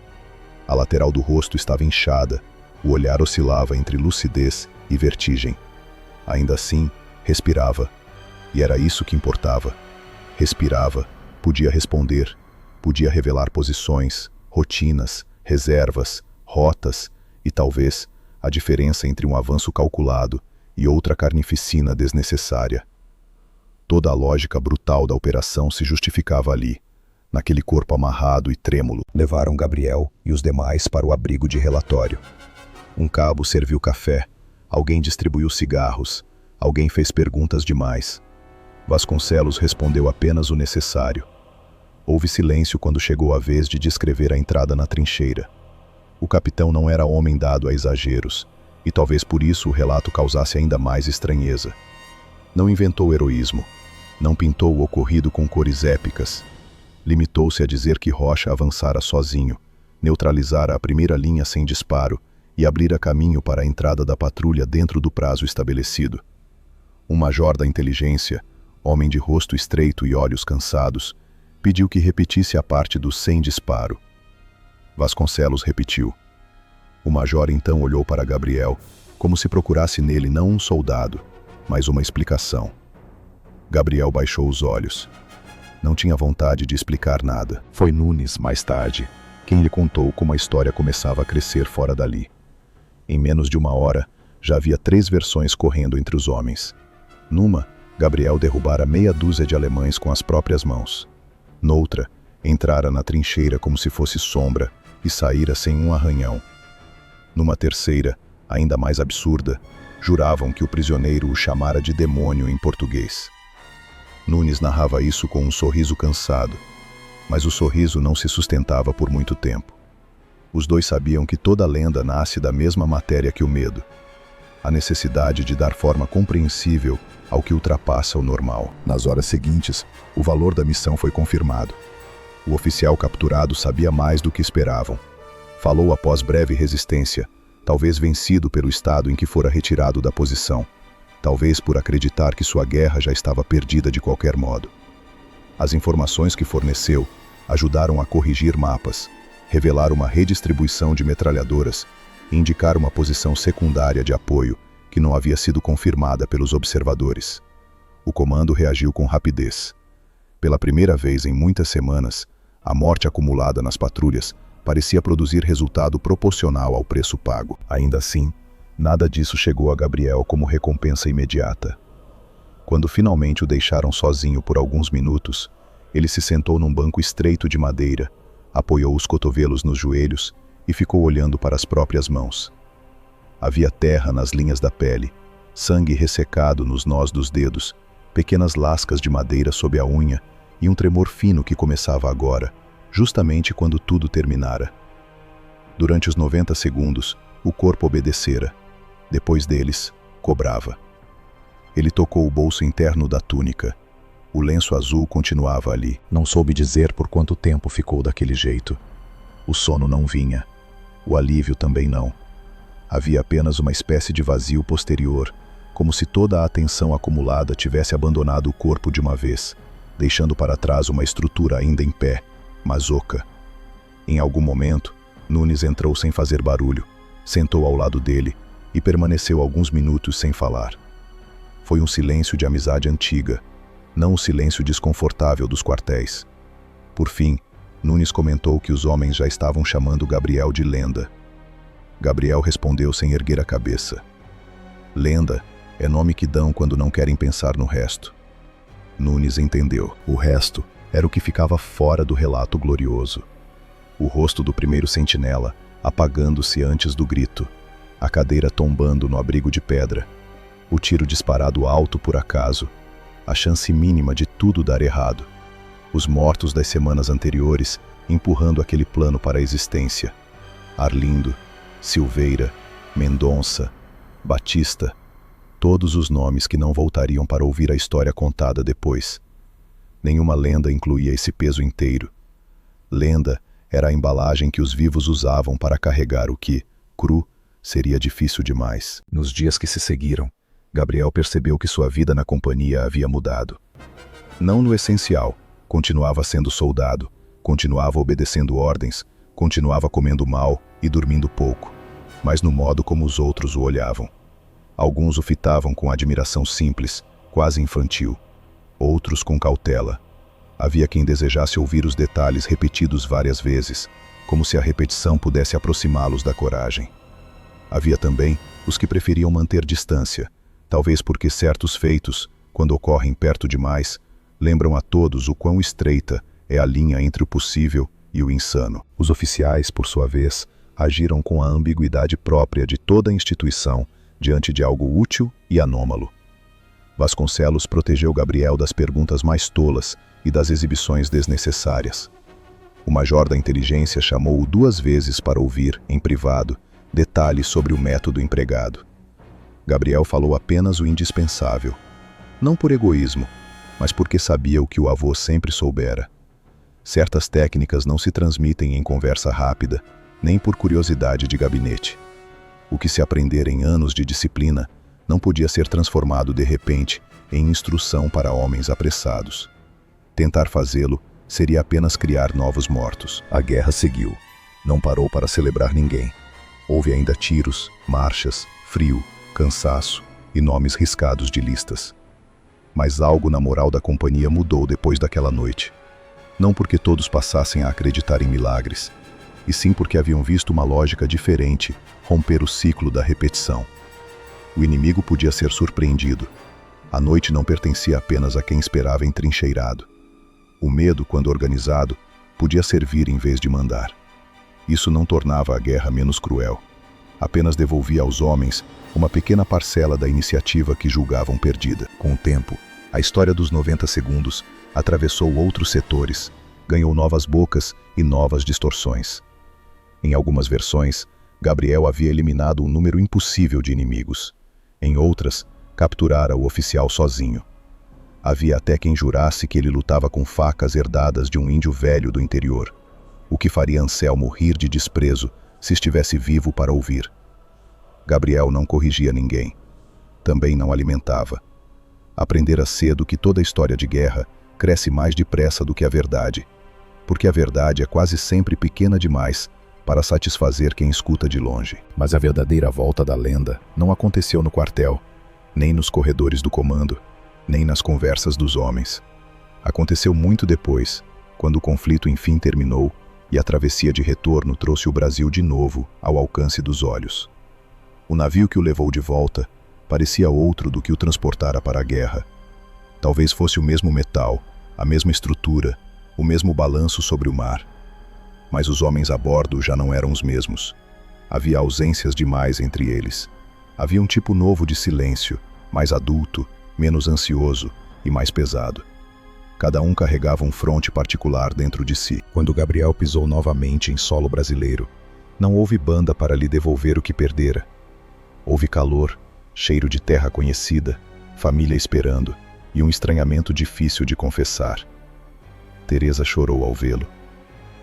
A lateral do rosto estava inchada, o olhar oscilava entre lucidez e vertigem. Ainda assim, respirava. E era isso que importava. Respirava, podia responder, podia revelar posições, rotinas, reservas, rotas e, talvez, a diferença entre um avanço calculado e outra carnificina desnecessária. Toda a lógica brutal da operação se justificava ali, naquele corpo amarrado e trêmulo. Levaram Gabriel e os demais para o abrigo de relatório. Um cabo serviu café, alguém distribuiu cigarros, alguém fez perguntas demais. Vasconcelos respondeu apenas o necessário. Houve silêncio quando chegou a vez de descrever a entrada na trincheira. O capitão não era homem dado a exageros, e talvez por isso o relato causasse ainda mais estranheza. Não inventou heroísmo, não pintou o ocorrido com cores épicas. Limitou-se a dizer que Rocha avançara sozinho, neutralizara a primeira linha sem disparo e abrira caminho para a entrada da patrulha dentro do prazo estabelecido. Um major da inteligência, homem de rosto estreito e olhos cansados, pediu que repetisse a parte do sem disparo. Vasconcelos repetiu. O major então olhou para Gabriel, como se procurasse nele não um soldado, mas uma explicação. Gabriel baixou os olhos. Não tinha vontade de explicar nada. Foi Nunes, mais tarde, quem lhe contou como a história começava a crescer fora dali. Em menos de 1 hora, já havia 3 versões correndo entre os homens. Numa, Gabriel derrubara meia dúzia de alemães com as próprias mãos. Noutra, entrara na trincheira como se fosse sombra e saíra sem um arranhão. Numa terceira, ainda mais absurda, juravam que o prisioneiro o chamara de demônio em português. Nunes narrava isso com um sorriso cansado, mas o sorriso não se sustentava por muito tempo. Os dois sabiam que toda lenda nasce da mesma matéria que o medo, a necessidade de dar forma compreensível ao que ultrapassa o normal. Nas horas seguintes, o valor da missão foi confirmado. O oficial capturado sabia mais do que esperavam. Falou após breve resistência, talvez vencido pelo estado em que fora retirado da posição, talvez por acreditar que sua guerra já estava perdida de qualquer modo. As informações que forneceu ajudaram a corrigir mapas, revelar uma redistribuição de metralhadoras e indicar uma posição secundária de apoio que não havia sido confirmada pelos observadores. O comando reagiu com rapidez. Pela primeira vez em muitas semanas, a morte acumulada nas patrulhas parecia produzir resultado proporcional ao preço pago. Ainda assim, nada disso chegou a Gabriel como recompensa imediata. Quando finalmente o deixaram sozinho por alguns minutos, ele se sentou num banco estreito de madeira, apoiou os cotovelos nos joelhos e ficou olhando para as próprias mãos. Havia terra nas linhas da pele, sangue ressecado nos nós dos dedos, pequenas lascas de madeira sob a unha e um tremor fino que começava agora, justamente quando tudo terminara. Durante os 90 segundos, o corpo obedecera. Depois deles, cobrava. Ele tocou o bolso interno da túnica. O lenço azul continuava ali. Não soube dizer por quanto tempo ficou daquele jeito. O sono não vinha. O alívio também não. Havia apenas uma espécie de vazio posterior, como se toda a atenção acumulada tivesse abandonado o corpo de uma vez, deixando para trás uma estrutura ainda em pé, mas oca. Em algum momento, Nunes entrou sem fazer barulho, sentou ao lado dele e permaneceu alguns minutos sem falar. Foi um silêncio de amizade antiga, não o silêncio desconfortável dos quartéis. Por fim, Nunes comentou que os homens já estavam chamando Gabriel de lenda. Gabriel respondeu sem erguer a cabeça. Lenda é nome que dão quando não querem pensar no resto. Nunes entendeu. O resto era o que ficava fora do relato glorioso. O rosto do primeiro sentinela apagando-se antes do grito, a cadeira tombando no abrigo de pedra, o tiro disparado alto por acaso, a chance mínima de tudo dar errado, os mortos das semanas anteriores empurrando aquele plano para a existência. Arlindo, Silveira, Mendonça, Batista, todos os nomes que não voltariam para ouvir a história contada depois. Nenhuma lenda incluía esse peso inteiro. Lenda era a embalagem que os vivos usavam para carregar o que, cru, seria difícil demais. Nos dias que se seguiram, Gabriel percebeu que sua vida na companhia havia mudado. Não no essencial, continuava sendo soldado, continuava obedecendo ordens, continuava comendo mal e dormindo pouco, mas no modo como os outros o olhavam. Alguns o fitavam com admiração simples, quase infantil, outros com cautela. Havia quem desejasse ouvir os detalhes repetidos várias vezes, como se a repetição pudesse aproximá-los da coragem. Havia também os que preferiam manter distância, talvez porque certos feitos, quando ocorrem perto demais, lembram a todos o quão estreita é a linha entre o possível e o insano. Os oficiais, por sua vez, agiram com a ambiguidade própria de toda a instituição diante de algo útil e anômalo. Vasconcelos protegeu Gabriel das perguntas mais tolas e das exibições desnecessárias. O major da inteligência chamou-o 2 vezes para ouvir, em privado, detalhes sobre o método empregado. Gabriel falou apenas o indispensável, não por egoísmo, mas porque sabia o que o avô sempre soubera. Certas técnicas não se transmitem em conversa rápida, nem por curiosidade de gabinete. O que se aprender em anos de disciplina não podia ser transformado de repente em instrução para homens apressados. Tentar fazê-lo seria apenas criar novos mortos. A guerra seguiu. Não parou para celebrar ninguém. Houve ainda tiros, marchas, frio, cansaço e nomes riscados de listas. Mas algo na moral da companhia mudou depois daquela noite. Não porque todos passassem a acreditar em milagres, e sim porque haviam visto uma lógica diferente romper o ciclo da repetição. O inimigo podia ser surpreendido. A noite não pertencia apenas a quem esperava entrincheirado. O medo, quando organizado, podia servir em vez de mandar. Isso não tornava a guerra menos cruel. Apenas devolvia aos homens uma pequena parcela da iniciativa que julgavam perdida. Com o tempo, a história dos 90 segundos atravessou outros setores, ganhou novas bocas e novas distorções. Em algumas versões, Gabriel havia eliminado um número impossível de inimigos. Em outras, capturara o oficial sozinho. Havia até quem jurasse que ele lutava com facas herdadas de um índio velho do interior, o que faria Anselmo rir de desprezo se estivesse vivo para ouvir. Gabriel não corrigia ninguém. Também não alimentava. Aprendera cedo que toda história de guerra cresce mais depressa do que a verdade, porque a verdade é quase sempre pequena demais para satisfazer quem escuta de longe. Mas a verdadeira volta da lenda não aconteceu no quartel, nem nos corredores do comando, nem nas conversas dos homens. Aconteceu muito depois, quando o conflito enfim terminou e a travessia de retorno trouxe o Brasil de novo ao alcance dos olhos. O navio que o levou de volta parecia outro do que o transportara para a guerra. Talvez fosse o mesmo metal, a mesma estrutura, o mesmo balanço sobre o mar. Mas os homens a bordo já não eram os mesmos. Havia ausências demais entre eles. Havia um tipo novo de silêncio, mais adulto, menos ansioso e mais pesado. Cada um carregava um fronte particular dentro de si. Quando Gabriel pisou novamente em solo brasileiro, não houve banda para lhe devolver o que perdera. Houve calor, cheiro de terra conhecida, família esperando e um estranhamento difícil de confessar. Teresa chorou ao vê-lo.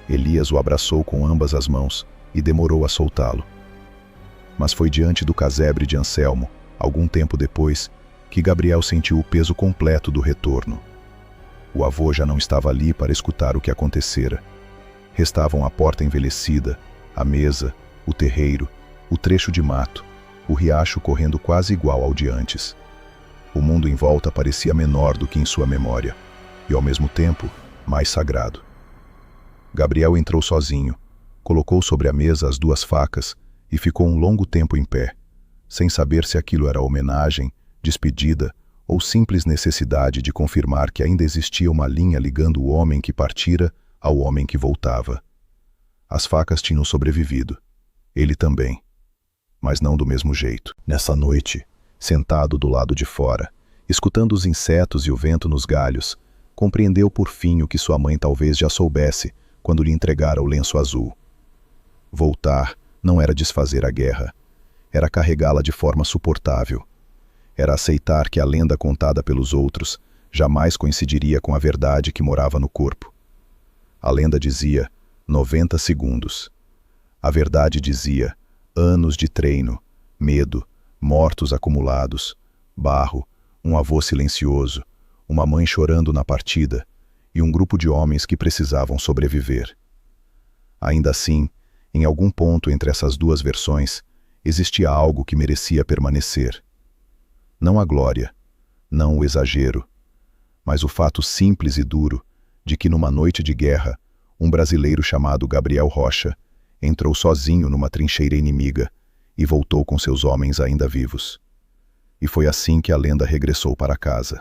Elias o abraçou com ambas as mãos e demorou a soltá-lo. Mas foi diante do casebre de Anselmo, algum tempo depois, que Gabriel sentiu o peso completo do retorno. O avô já não estava ali para escutar o que acontecera. Restavam a porta envelhecida, a mesa, o terreiro, o trecho de mato, o riacho correndo quase igual ao de antes. O mundo em volta parecia menor do que em sua memória, e ao mesmo tempo, mais sagrado. Gabriel entrou sozinho, colocou sobre a mesa as 2 facas e ficou um longo tempo em pé, sem saber se aquilo era homenagem, despedida ou simples necessidade de confirmar que ainda existia uma linha ligando o homem que partira ao homem que voltava. As facas tinham sobrevivido. Ele também. Mas não do mesmo jeito. Nessa noite, sentado do lado de fora, escutando os insetos e o vento nos galhos, compreendeu por fim o que sua mãe talvez já soubesse quando lhe entregara o lenço azul. Voltar não era desfazer a guerra, era carregá-la de forma suportável. Era aceitar que a lenda contada pelos outros jamais coincidiria com a verdade que morava no corpo. A lenda dizia 90 segundos. A verdade dizia anos de treino, medo, mortos acumulados, barro, um avô silencioso, uma mãe chorando na partida e um grupo de homens que precisavam sobreviver. Ainda assim, em algum ponto entre essas duas versões, existia algo que merecia permanecer. Não a glória, não o exagero, mas o fato simples e duro de que numa noite de guerra, um brasileiro chamado Gabriel Rocha entrou sozinho numa trincheira inimiga e voltou com seus homens ainda vivos. E foi assim que a lenda regressou para casa.